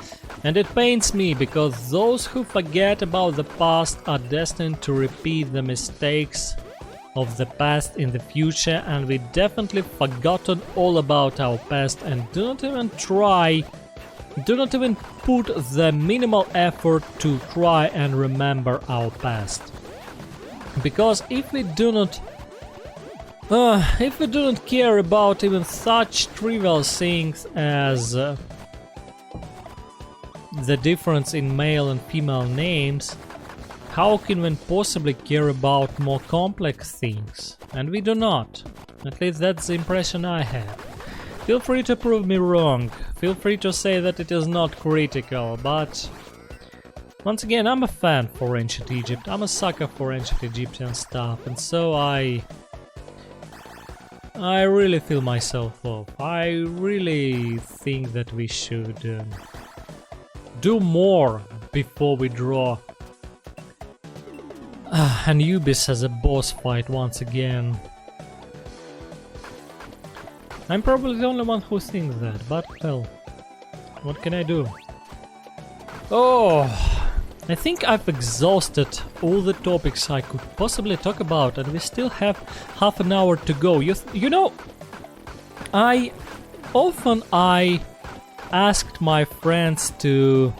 And it pains me, because those who forget about the past are destined to repeat the mistakes of the past in the future, and we definitely forgotten all about our past and do not even put the minimal effort to try and remember our past. Because if we do not care about even such trivial things as the difference in male and female names, how can we possibly care about more complex things? And we do not. At least that's the impression I have. Feel free to prove me wrong. Feel free to say that it is not critical, but once again, I'm a fan for ancient Egypt. I'm a sucker for ancient Egyptian stuff, and so I really feel myself off. I really think that we should do more before we draw Anubis as a boss fight once again. I'm probably the only one who thinks that, but well, what can I do? Oh, I think I've exhausted all the topics I could possibly talk about, and we still have half an hour to go. You know, I asked my friends to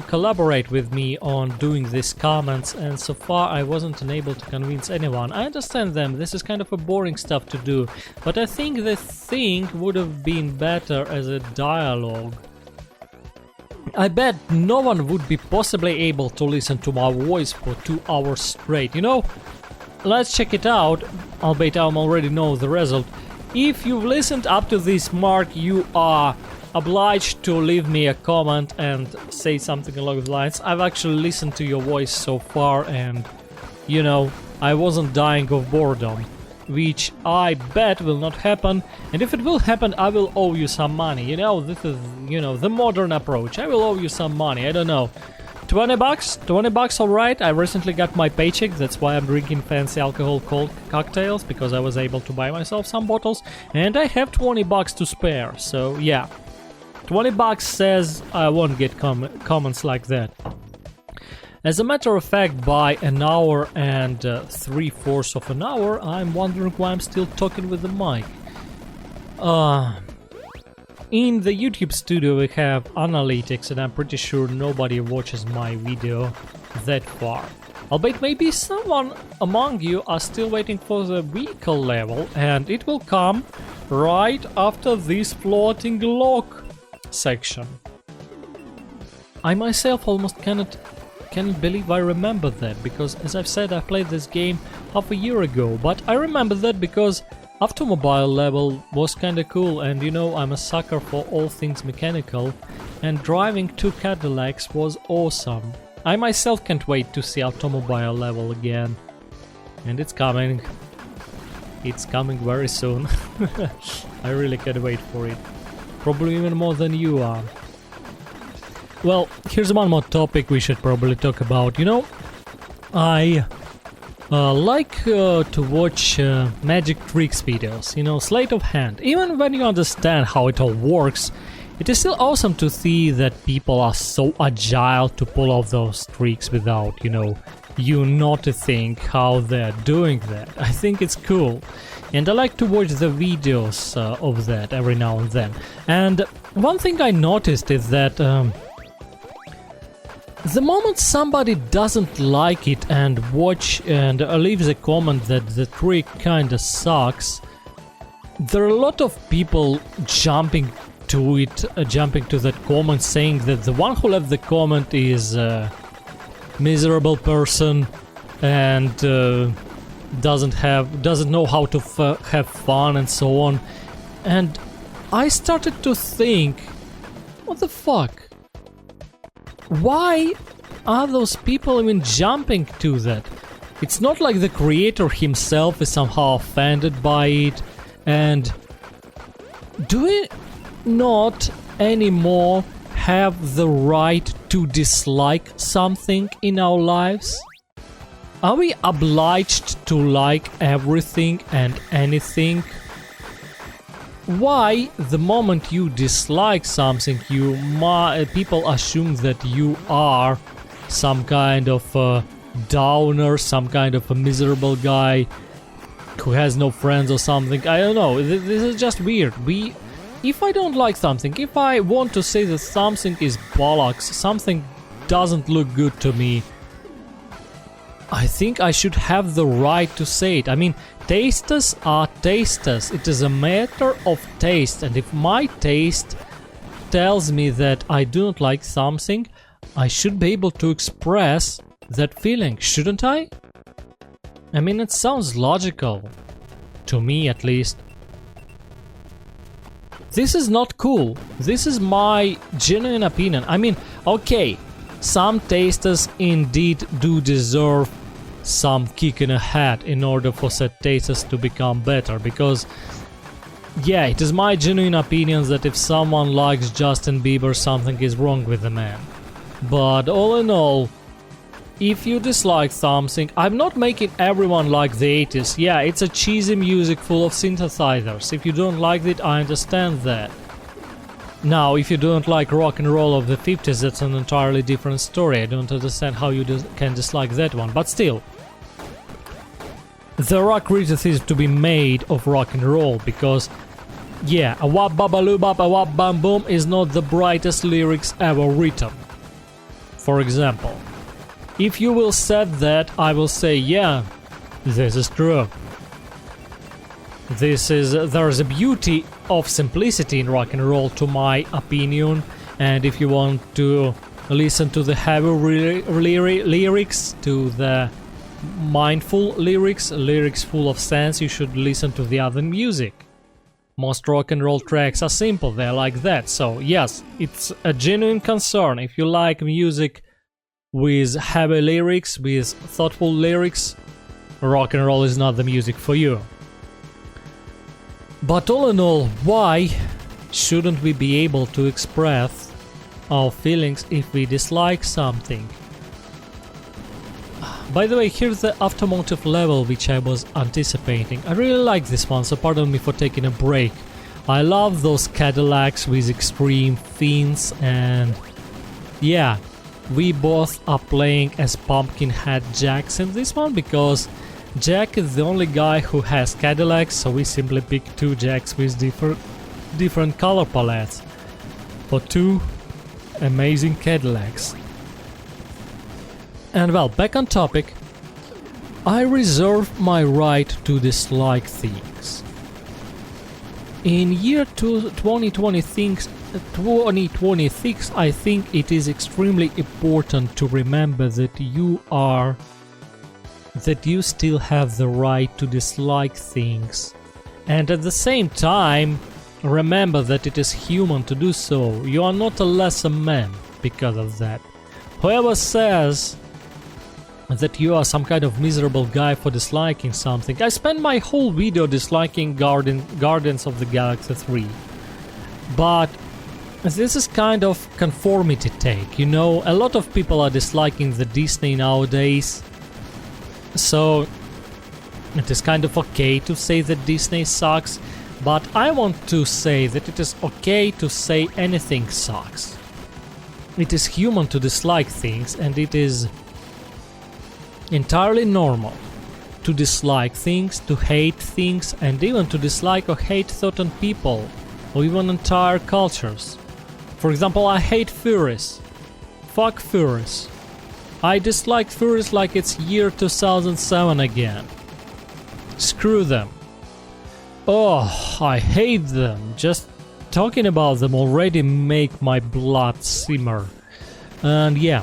collaborate with me on doing these comments, and so far I wasn't able to convince anyone. I understand them, this is kind of a boring stuff to do, but I think the thing would have been better as a dialogue. I bet no one would be possibly able to listen to my voice for 2 hours straight, you know? Let's check it out, albeit I already know the result. If you've listened up to this mark, you are obliged to leave me a comment and say something along the lines. I've actually listened to your voice so far, and you know, I wasn't dying of boredom, which I bet will not happen, and if it will happen, I will owe you some money. You know, this is, you know, the modern approach. I will owe you some money, I don't know. 20 bucks? 20 bucks, alright. I recently got my paycheck, that's why I'm drinking fancy alcohol cold cocktails, because I was able to buy myself some bottles, and I have 20 bucks to spare, so yeah. 20 bucks says I won't get comments like that. As a matter of fact, by an hour and 3/4 of an hour, I'm wondering why I'm still talking with the mic. In the YouTube studio we have analytics, and I'm pretty sure nobody watches my video that far. Albeit maybe someone among you are still waiting for the vehicle level, and it will come right after this floating lock section. I myself almost cannot believe I remember that, because as I've said, I played this game half a year ago, but I remember that because automobile level was kinda cool, and you know, I'm a sucker for all things mechanical, and driving 2 Cadillacs was awesome. I myself can't wait to see automobile level again, and it's coming. It's coming very soon. I really can't wait for it. Probably even more than you are. Well, here's one more topic we should probably talk about. You know, I like to watch magic tricks videos, you know, sleight of hand. Even when you understand how it all works, it is still awesome to see that people are so agile to pull off those tricks without, you know, you noticing how they're doing that. I think it's cool. And I like to watch the videos of that every now and then. And one thing I noticed is that the moment somebody doesn't like it and watch and leaves a comment that the trick kinda sucks, there are a lot of people jumping to it, jumping to that comment, saying that the one who left the comment is a miserable person and doesn't know how to have fun and so on. And I started to think, what the fuck? Why are those people even jumping to that? It's not like the creator himself is somehow offended by it. And do we not anymore have the right to dislike something in our lives? Are we obliged to like everything and anything? Why, the moment you dislike something, people assume that you are some kind of a downer, some kind of a miserable guy who has no friends or something? I don't know. This is just weird. If I don't like something, if I want to say that something is bollocks, something doesn't look good to me, I think I should have the right to say it. I mean, tastes are tastes. It is a matter of taste, and if my taste tells me that I do not like something, I should be able to express that feeling, shouldn't I? I mean, it sounds logical. To me, at least. This is not cool. This is my genuine opinion. I mean, okay, some tastes indeed do deserve some kick in the head in order for said tastes to become better, because yeah, it is my genuine opinion that if someone likes Justin Bieber, something is wrong with the man. But all in all, if you dislike something, I'm not making everyone like the 80s. Yeah, it's a cheesy music full of synthesizers. If you don't like it, I understand that. Now, if you don't like rock and roll of the 50s, that's an entirely different story. I don't understand how you can dislike that one, but still. There are criticisms to be made of rock and roll, because yeah, a wap baba loo bap, a wap bam boom is not the brightest lyrics ever written. For example, if you will said that, I will say, yeah, this is true. There's a beauty of simplicity in rock and roll, to my opinion, and if you want to listen to the heavy lyrics, to the mindful lyrics full of sense, you should listen to the other music. Most rock and roll tracks are simple, they're like that, so yes, it's a genuine concern. If you like music with heavy lyrics, with thoughtful lyrics, rock and roll is not the music for you. But all in all, why shouldn't we be able to express our feelings if we dislike something? By the way, here's the automotive level which I was anticipating. I really like this one, so pardon me for taking a break. I love those Cadillacs with extreme fins, and yeah, we both are playing as Pumpkinhead Jacks in this one, because Jack is the only guy who has Cadillacs, so we simply pick two Jacks with different color palettes for two amazing Cadillacs. And well, back on topic, I reserve my right to dislike things. In year 2026, I think it is extremely important to remember that you still have the right to dislike things. And at the same time, remember that it is human to do so. You are not a lesser man because of that. Whoever says that you are some kind of miserable guy for disliking something, I spent my whole video disliking Guardians of the Galaxy 3. But this is kind of conformity take, you know, a lot of people are disliking the Disney nowadays. So it is kind of okay to say that Disney sucks, but I want to say that it is okay to say anything sucks. It is human to dislike things, and it is entirely normal to dislike things, to hate things, and even to dislike or hate certain people, or even entire cultures. For example, I hate furries. Fuck furries. I dislike furries like it's year 2007 again. Screw them. Oh, I hate them. Just talking about them already make my blood simmer. And yeah,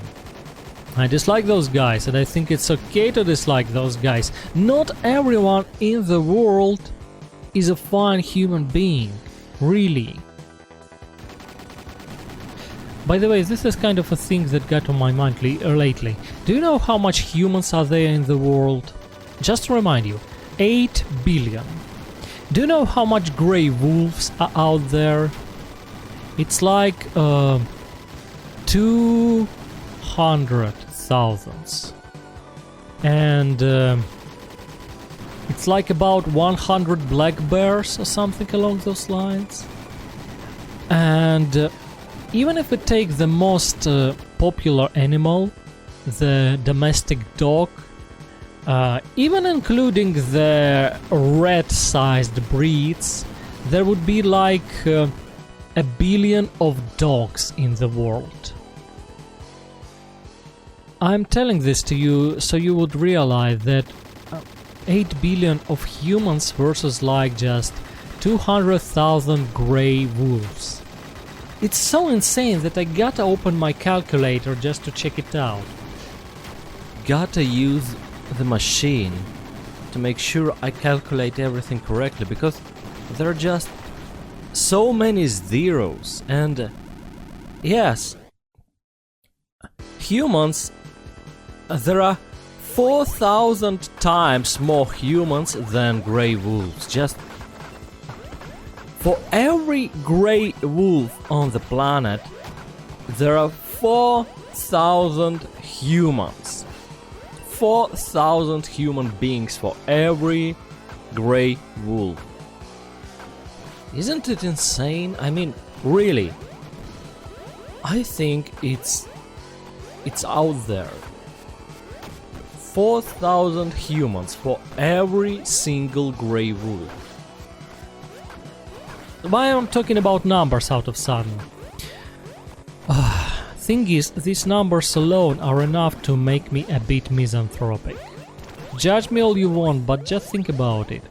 I dislike those guys, and I think it's okay to dislike those guys. Not everyone in the world is a fine human being, really. By the way, this is kind of a thing that got on my mind lately. Do you know how much humans are there in the world? Just to remind you, 8 billion. Do you know how much grey wolves are out there? It's like 200,000. And it's like about 100 black bears or something along those lines. And even if we take the most popular animal, the domestic dog, even including the rat-sized breeds, there would be like 1 billion of dogs in the world. I'm telling this to you so you would realize that 8 billion of humans versus like just 200,000 grey wolves. It's so insane that I gotta open my calculator just to check it out. Gotta use the machine to make sure I calculate everything correctly, because there are just so many zeros. And yes, humans, there are 4,000 times more humans than grey wolves. Just for every grey wolf on the planet, there are 4,000 humans. 4,000 human beings for every grey wolf. Isn't it insane? I mean, really. I think it's out there. 4,000 humans for every single grey wolf. Why am I talking about numbers out of sudden? Thing is, these numbers alone are enough to make me a bit misanthropic. Judge me all you want, but just think about it.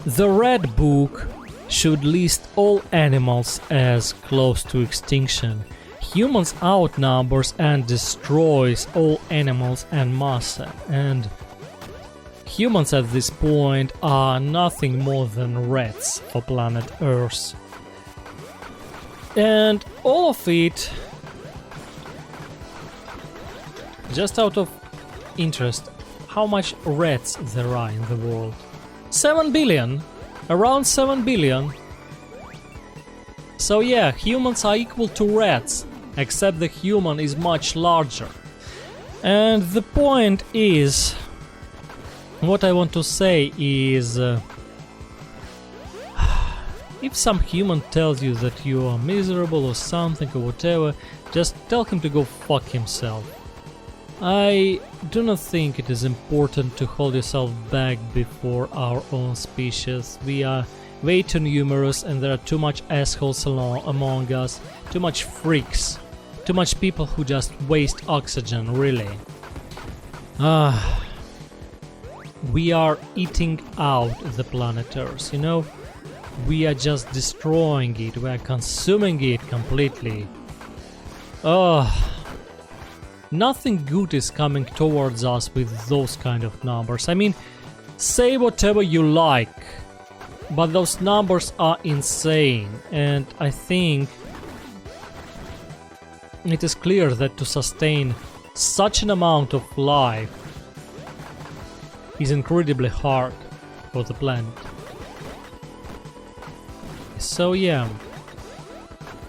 The Red Book should list all animals as close to extinction. Humans outnumbers and destroys all animals en masse, and humans at this point are nothing more than rats for planet Earth. And all of it, just out of interest, how much rats there are in the world? 7 billion, around 7 billion. So yeah, humans are equal to rats, except the human is much larger. And the point is, what I want to say is, if some human tells you that you are miserable or something or whatever, just tell him to go fuck himself. I do not think it is important to hold yourself back before our own species. We are way too numerous and there are too much assholes among us, too much freaks, too much people who just waste oxygen, really. We are eating out the planet Earth, you know? We are just destroying it, we are consuming it completely. Nothing good is coming towards us with those kind of numbers. I mean, say whatever you like, but those numbers are insane, and I think it is clear that to sustain such an amount of life is incredibly hard for the planet. So yeah,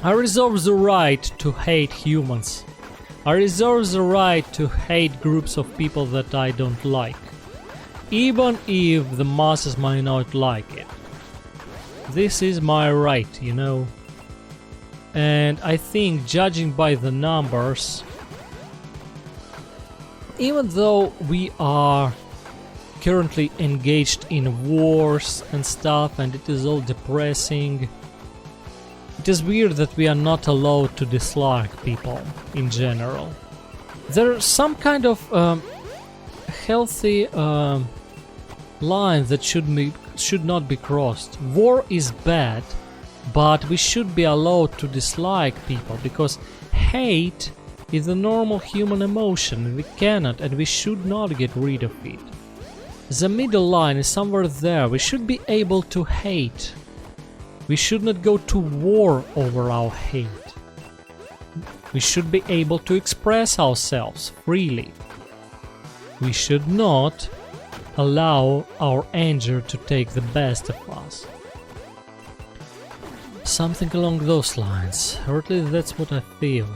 I reserve the right to hate humans. I reserve the right to hate groups of people that I don't like, even if the masses might not like it. This is my right, you know. And I think, judging by the numbers, even though we are currently engaged in wars and stuff and it is all depressing, it is weird that we are not allowed to dislike people in general. There's some kind of healthy line that should not be crossed. War is bad, but we should be allowed to dislike people, because hate is a normal human emotion and we cannot and we should not get rid of it. The middle line is somewhere there. We should be able to hate. We should not go to war over our hate. We should be able to express ourselves freely. We should not allow our anger to take the best of us. Something along those lines, or at least that's what I feel.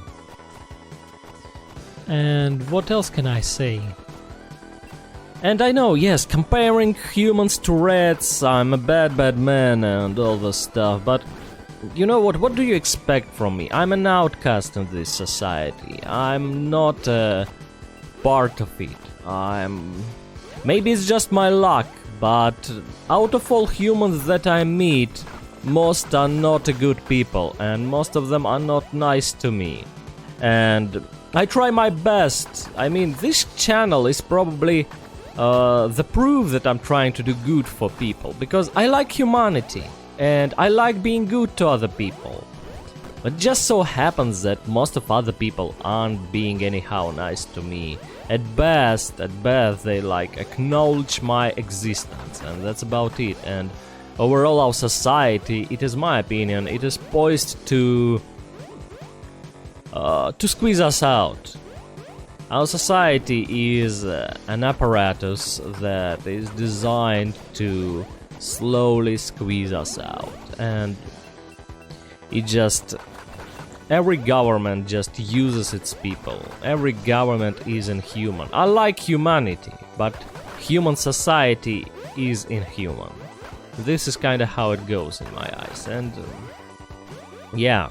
And what else can I say? And I know, yes, comparing humans to rats, I'm a bad man and all this stuff, but you know what? What do you expect from me? I'm an outcast in this society. I'm not a part of it. Maybe it's just my luck, but out of all humans that I meet, most are not good people, and most of them are not nice to me. And I try my best. I mean, this channel is probably the proof that I'm trying to do good for people, because I like humanity and I like being good to other people. But just so happens that most of other people aren't being anyhow nice to me. At best, they like acknowledge my existence, and that's about it. And overall, our society, it is my opinion, it is poised to squeeze us out. Our society is an apparatus that is designed to slowly squeeze us out, and every government just uses its people. Every government is inhuman. I like humanity, but human society is inhuman. This is kinda how it goes in my eyes, and yeah.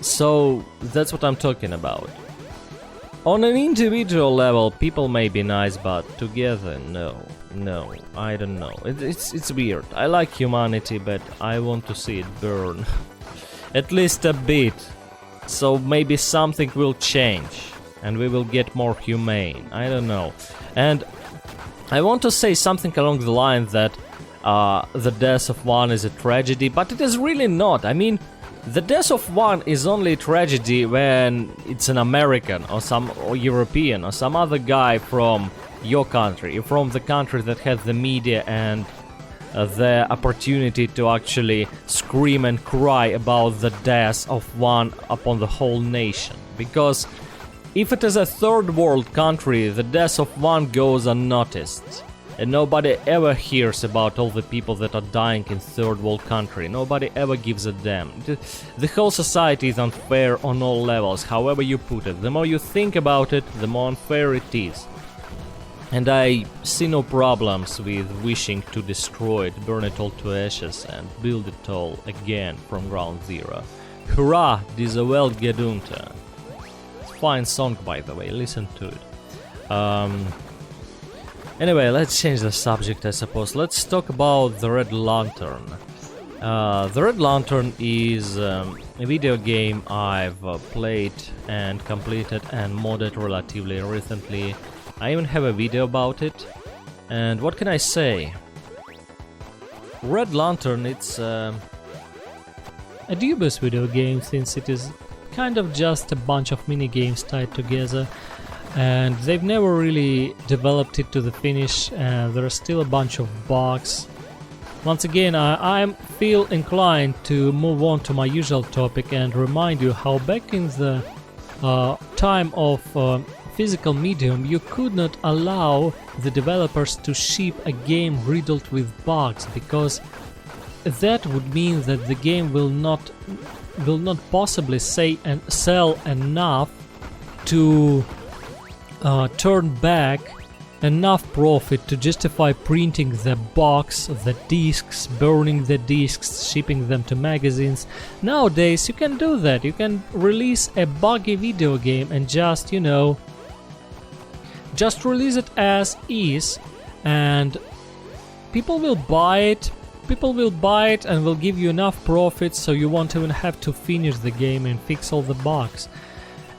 So that's what I'm talking about. On an individual level, people may be nice, but together, no, I don't know. It's weird. I like humanity, but I want to see it burn. At least a bit. So maybe something will change, and we will get more humane. I don't know. And I want to say something along the line that the death of one is a tragedy, but it is really not. I mean, the death of one is only a tragedy when it's an American or European or some other guy from your country, from the country that has the media and the opportunity to actually scream and cry about the death of one upon the whole nation. Because if it is a third world country, the death of one goes unnoticed. And nobody ever hears about all the people that are dying in third world country. Nobody ever gives a damn. The whole society is unfair on all levels, however you put it. The more you think about it, the more unfair it is. And I see no problems with wishing to destroy it, burn it all to ashes, and build it all again from ground zero. Hurrah, diese Welt geht unter. It's a fine song, by the way, listen to it. Anyway, let's change the subject, I suppose. Let's talk about the Red Lantern. The Red Lantern is a video game I've played and completed and modded relatively recently. I even have a video about it. And what can I say? Red Lantern, it's a dubious video game, since it is kind of just a bunch of mini games tied together. And they've never really developed it to the finish, and there are still a bunch of bugs. Once again, I feel inclined to move on to my usual topic and remind you how back in the time of physical medium, you could not allow the developers to ship a game riddled with bugs, because that would mean that the game will not possibly sell enough to turn back enough profit to justify printing the box, the discs, burning the discs, shipping them to magazines. Nowadays you can do that. You can release a buggy video game and just release it as is, and people will buy it. People will buy it and will give you enough profit so you won't even have to finish the game and fix all the bugs.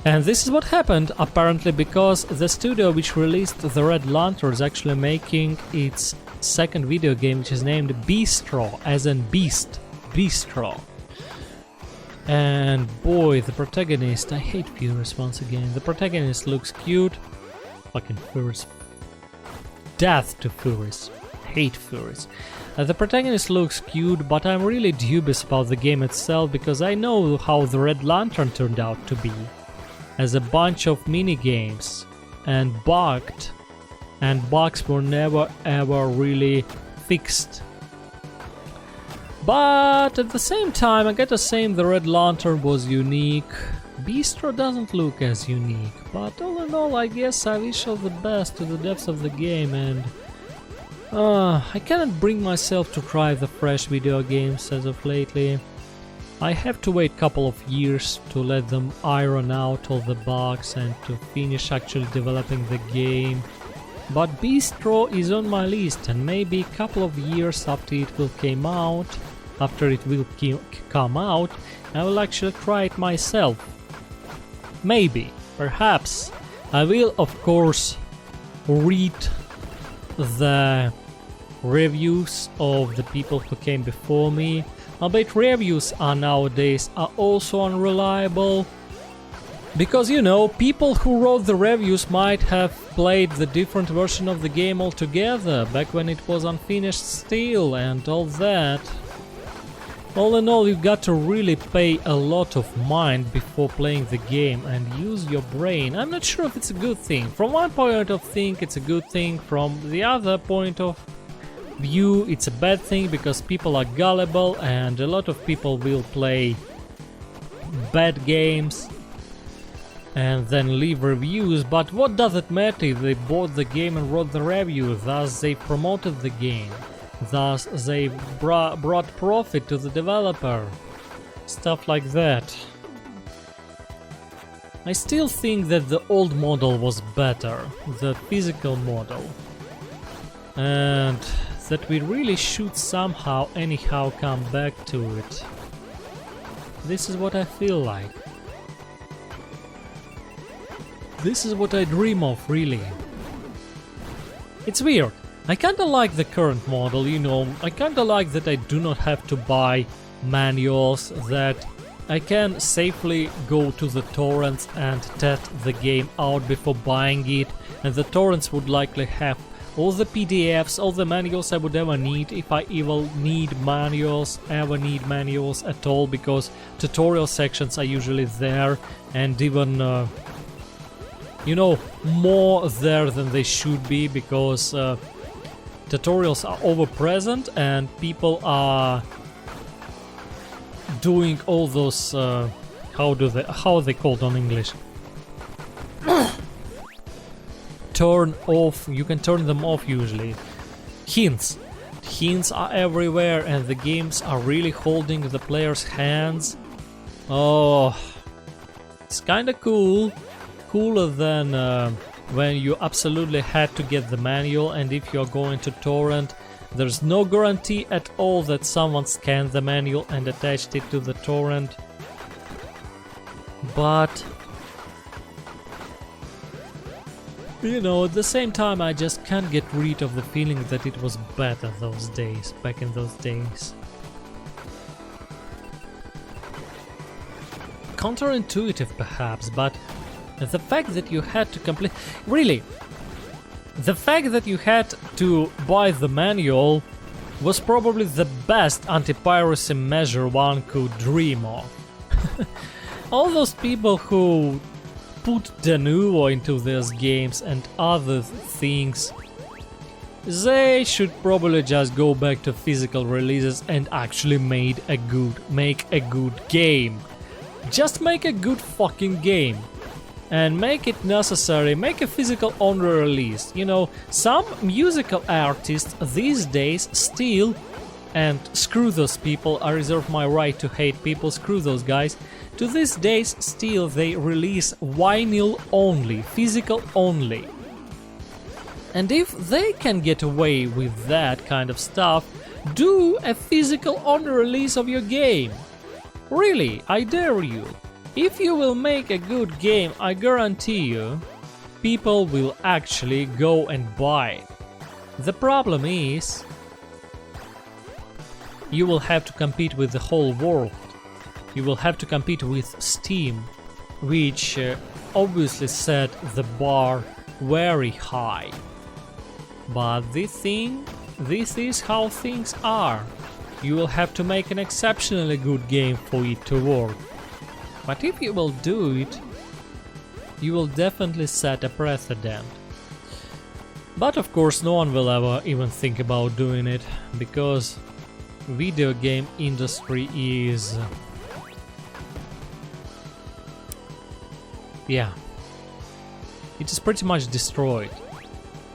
And this is what happened, apparently, because the studio which released the Red Lantern is actually making its second video game, which is named Bistro, as in beast, Bistro. And boy, the protagonist, I hate Furious once again. The protagonist looks cute. Fucking Furious. Death to Furious. Hate Furious. The protagonist looks cute, but I'm really dubious about the game itself because I know how the Red Lantern turned out to be. As a bunch of mini-games and bugged, and bugs were never ever really fixed. But at the same time, I gotta say the Red Lantern was unique. Bistro doesn't look as unique, but all in all, I guess I wish all the best to the devs of the game, and I cannot bring myself to try the fresh video games as of lately. I have to wait a couple of years to let them iron out all the bugs and to finish actually developing the game. But Bistro is on my list, and maybe a couple of years after it will come out, I will actually try it myself. Maybe, perhaps. I will, of course, read the reviews of the people who came before me. Albeit reviews nowadays are also unreliable. Because, you know, people who wrote the reviews might have played the different version of the game altogether, back when it was unfinished still and all that. All in all, you've got to really pay a lot of mind before playing the game and use your brain. I'm not sure if it's a good thing. From one point of view, it's a good thing. From the other point of view, it's a bad thing because people are gullible and a lot of people will play bad games and then leave reviews. But what does it matter if they bought the game and wrote the review? Thus they promoted the game. Thus they brought profit to the developer. Stuff like that. I still think that the old model was better, the physical model. And that we really should somehow anyhow come back to it. This is what I feel like. This is what I dream of, really. It's weird. I kinda like the current model, you know. I kinda like that I do not have to buy manuals, that I can safely go to the torrents and test the game out before buying it, and the torrents would likely have all the PDFs, all the manuals I would ever need, if I ever need manuals at all, because tutorial sections are usually there, and even you know, more there than they should be, because tutorials are over-present and people are doing all those how are they called on English? Turn off, you can turn them off usually. Hints are everywhere and the games are really holding the player's hands. Oh, it's kinda cool. Cooler than when you absolutely had to get the manual, and if you're going to torrent, there's no guarantee at all that someone scanned the manual and attached it to the torrent. But you know, at the same time, I just can't get rid of the feeling that it was better those days, back in those days. Counterintuitive perhaps, but the fact that you had to complete... Really, the fact that you had to buy the manual was probably the best anti-piracy measure one could dream of. All those people who put de novo into these games and other things, they should probably just go back to physical releases and actually make a good game. Just make a good fucking game. And make it necessary, make a physical only release. You know, some musical artists these days still, and screw those people, I reserve my right to hate people, screw those guys, to these days still they release vinyl only, physical only. And if they can get away with that kind of stuff, do a physical only release of your game. Really, I dare you. If you will make a good game, I guarantee you, people will actually go and buy it. The problem is, you will have to compete with the whole world. You will have to compete with Steam, which obviously set the bar very high. But this is how things are. You will have to make an exceptionally good game for it to work. But if you will do it, you will definitely set a precedent. But of course no one will ever even think about doing it, because video game industry is... yeah, it is pretty much destroyed.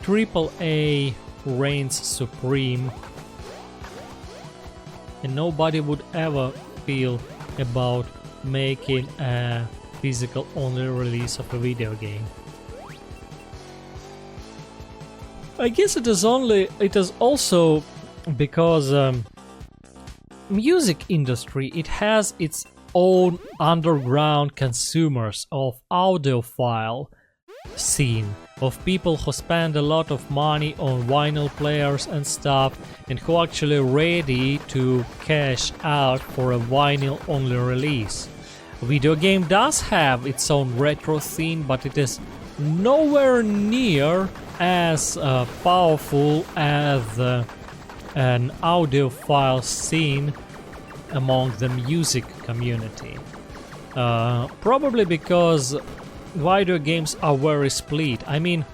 AAA reigns supreme, and nobody would ever feel about making a physical only release of a video game. I guess it is also because music industry, it has its own underground consumers of audiophile scene, of people who spend a lot of money on vinyl players and stuff, and who actually ready to cash out for a vinyl only release. Video game does have its own retro scene, but it is nowhere near as powerful as an audiophile scene among the music community. Probably because video games are very split. I mean,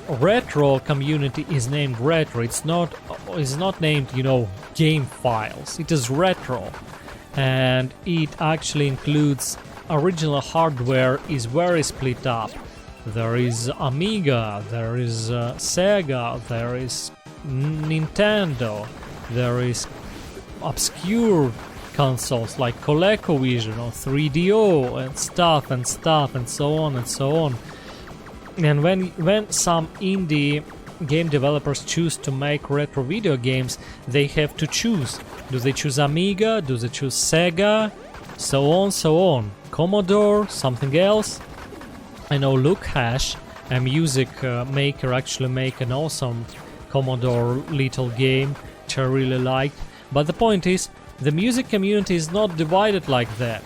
retro community is named retro. It's not named, you know, game files. It is retro, and it actually includes original hardware is very split up. There is Amiga, there is Sega, there is Nintendo, there is obscure consoles like ColecoVision or 3DO and stuff and so on and so on. And when some indie game developers choose to make retro video games, they have to choose. Do they choose Amiga? Do they choose Sega? So on. Commodore? Something else? I know Luke Hash, a music maker, actually make an awesome Commodore little game, which I really liked. But the point is, the music community is not divided like that.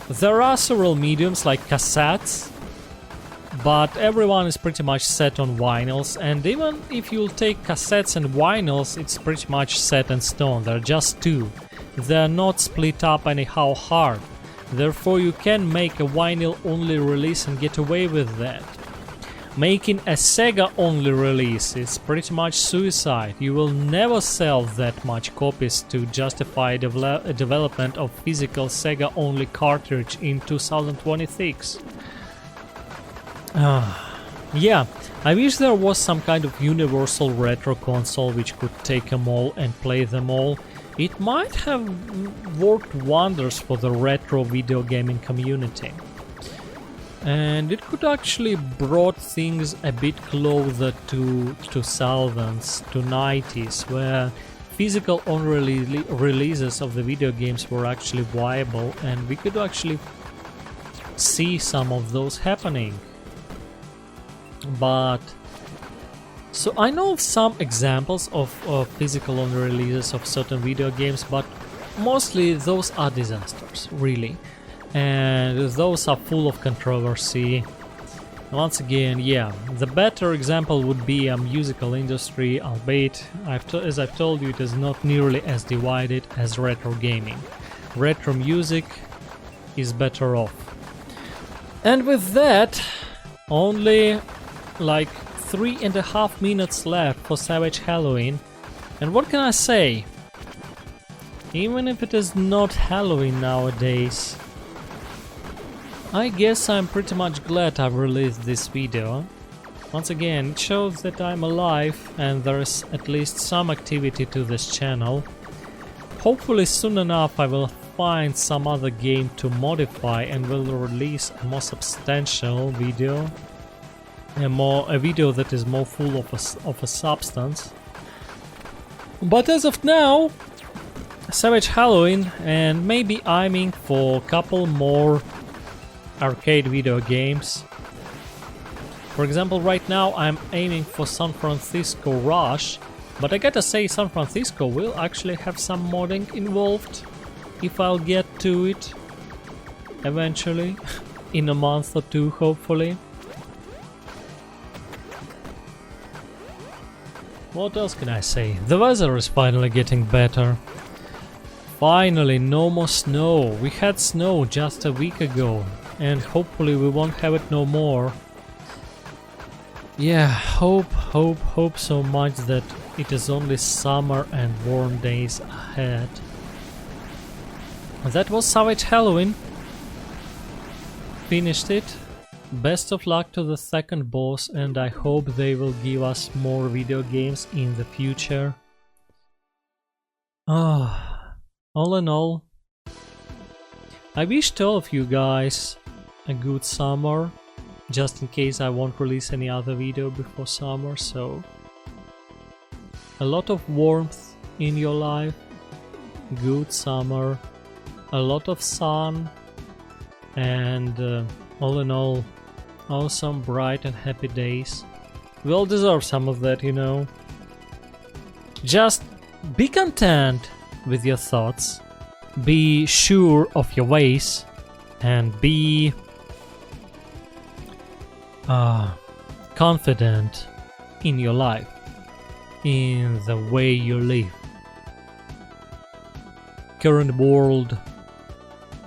There are several mediums like cassettes, but everyone is pretty much set on vinyls, and even if you'll take cassettes and vinyls, it's pretty much set in stone. There are just two. They're not split up anyhow hard. Therefore you can make a vinyl only release and get away with that. Making a Sega only release is pretty much suicide. You will never sell that much copies to justify development of physical Sega only cartridge in 2026. Yeah, I wish there was some kind of universal retro console which could take them all and play them all. It might have worked wonders for the retro video gaming community. And it could actually brought things a bit closer to 2000s, to 90s, where physical only releases of the video games were actually viable, and we could actually see some of those happening. But so I know of some examples of physical only releases of certain video games, but mostly those are disasters, really. And those are full of controversy. Once again, yeah, the better example would be a musical industry, albeit, as I've told you, it is not nearly as divided as retro gaming. Retro music is better off. And with that, only like 3.5 minutes left for Savage Halloween. And what can I say? Even if it is not Halloween nowadays, I guess I'm pretty much glad I've released this video. Once again, it shows that I'm alive and there's at least some activity to this channel. Hopefully soon enough I will find some other game to modify and will release a more substantial video. A video that is more full of a substance. But as of now, Savage Halloween, and maybe aiming for a couple more arcade video games. For example, right now I'm aiming for San Francisco Rush, But I gotta say, San Francisco will actually have some modding involved, if I'll get to it eventually, in a month or two, hopefully. What else can I say? The weather is finally getting better. Finally, no more snow. We had snow just a week ago, and hopefully we won't have it no more. Yeah, hope so much that it is only summer and warm days ahead. That was Savage Halloween. Finished it. Best of luck to the second boss, and I hope they will give us more video games in the future. All in all, I wished all of you guys a good summer, just in case I won't release any other video before summer, so a lot of warmth in your life, good summer, a lot of sun, and all in all, awesome, bright and happy days. We all deserve some of that, you know. Just be content with your thoughts, be sure of your ways, and be confident in your life, in the way you live. Current world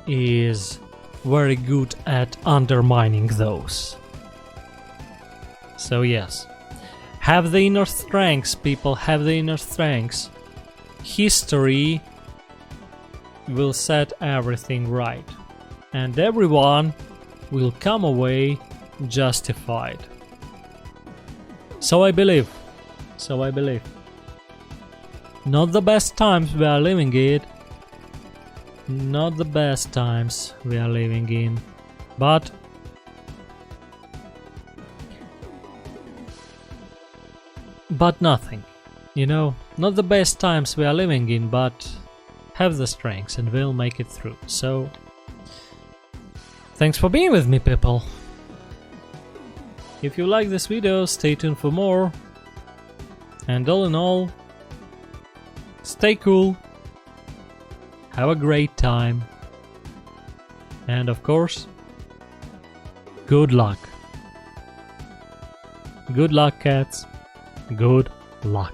is very good at undermining those. So yes, have the inner strengths, people, have the inner strengths. History will set everything right, and everyone will come away justified. So I believe. Not the best times we are living in. Not the best times we are living in, but nothing, you know, not the best times we are living in, but have the strengths and we'll make it through. So thanks for being with me, people. If you like this video, stay tuned for more, and all in all, stay cool, have a great time, and of course, good luck. Good luck, cats. Good luck.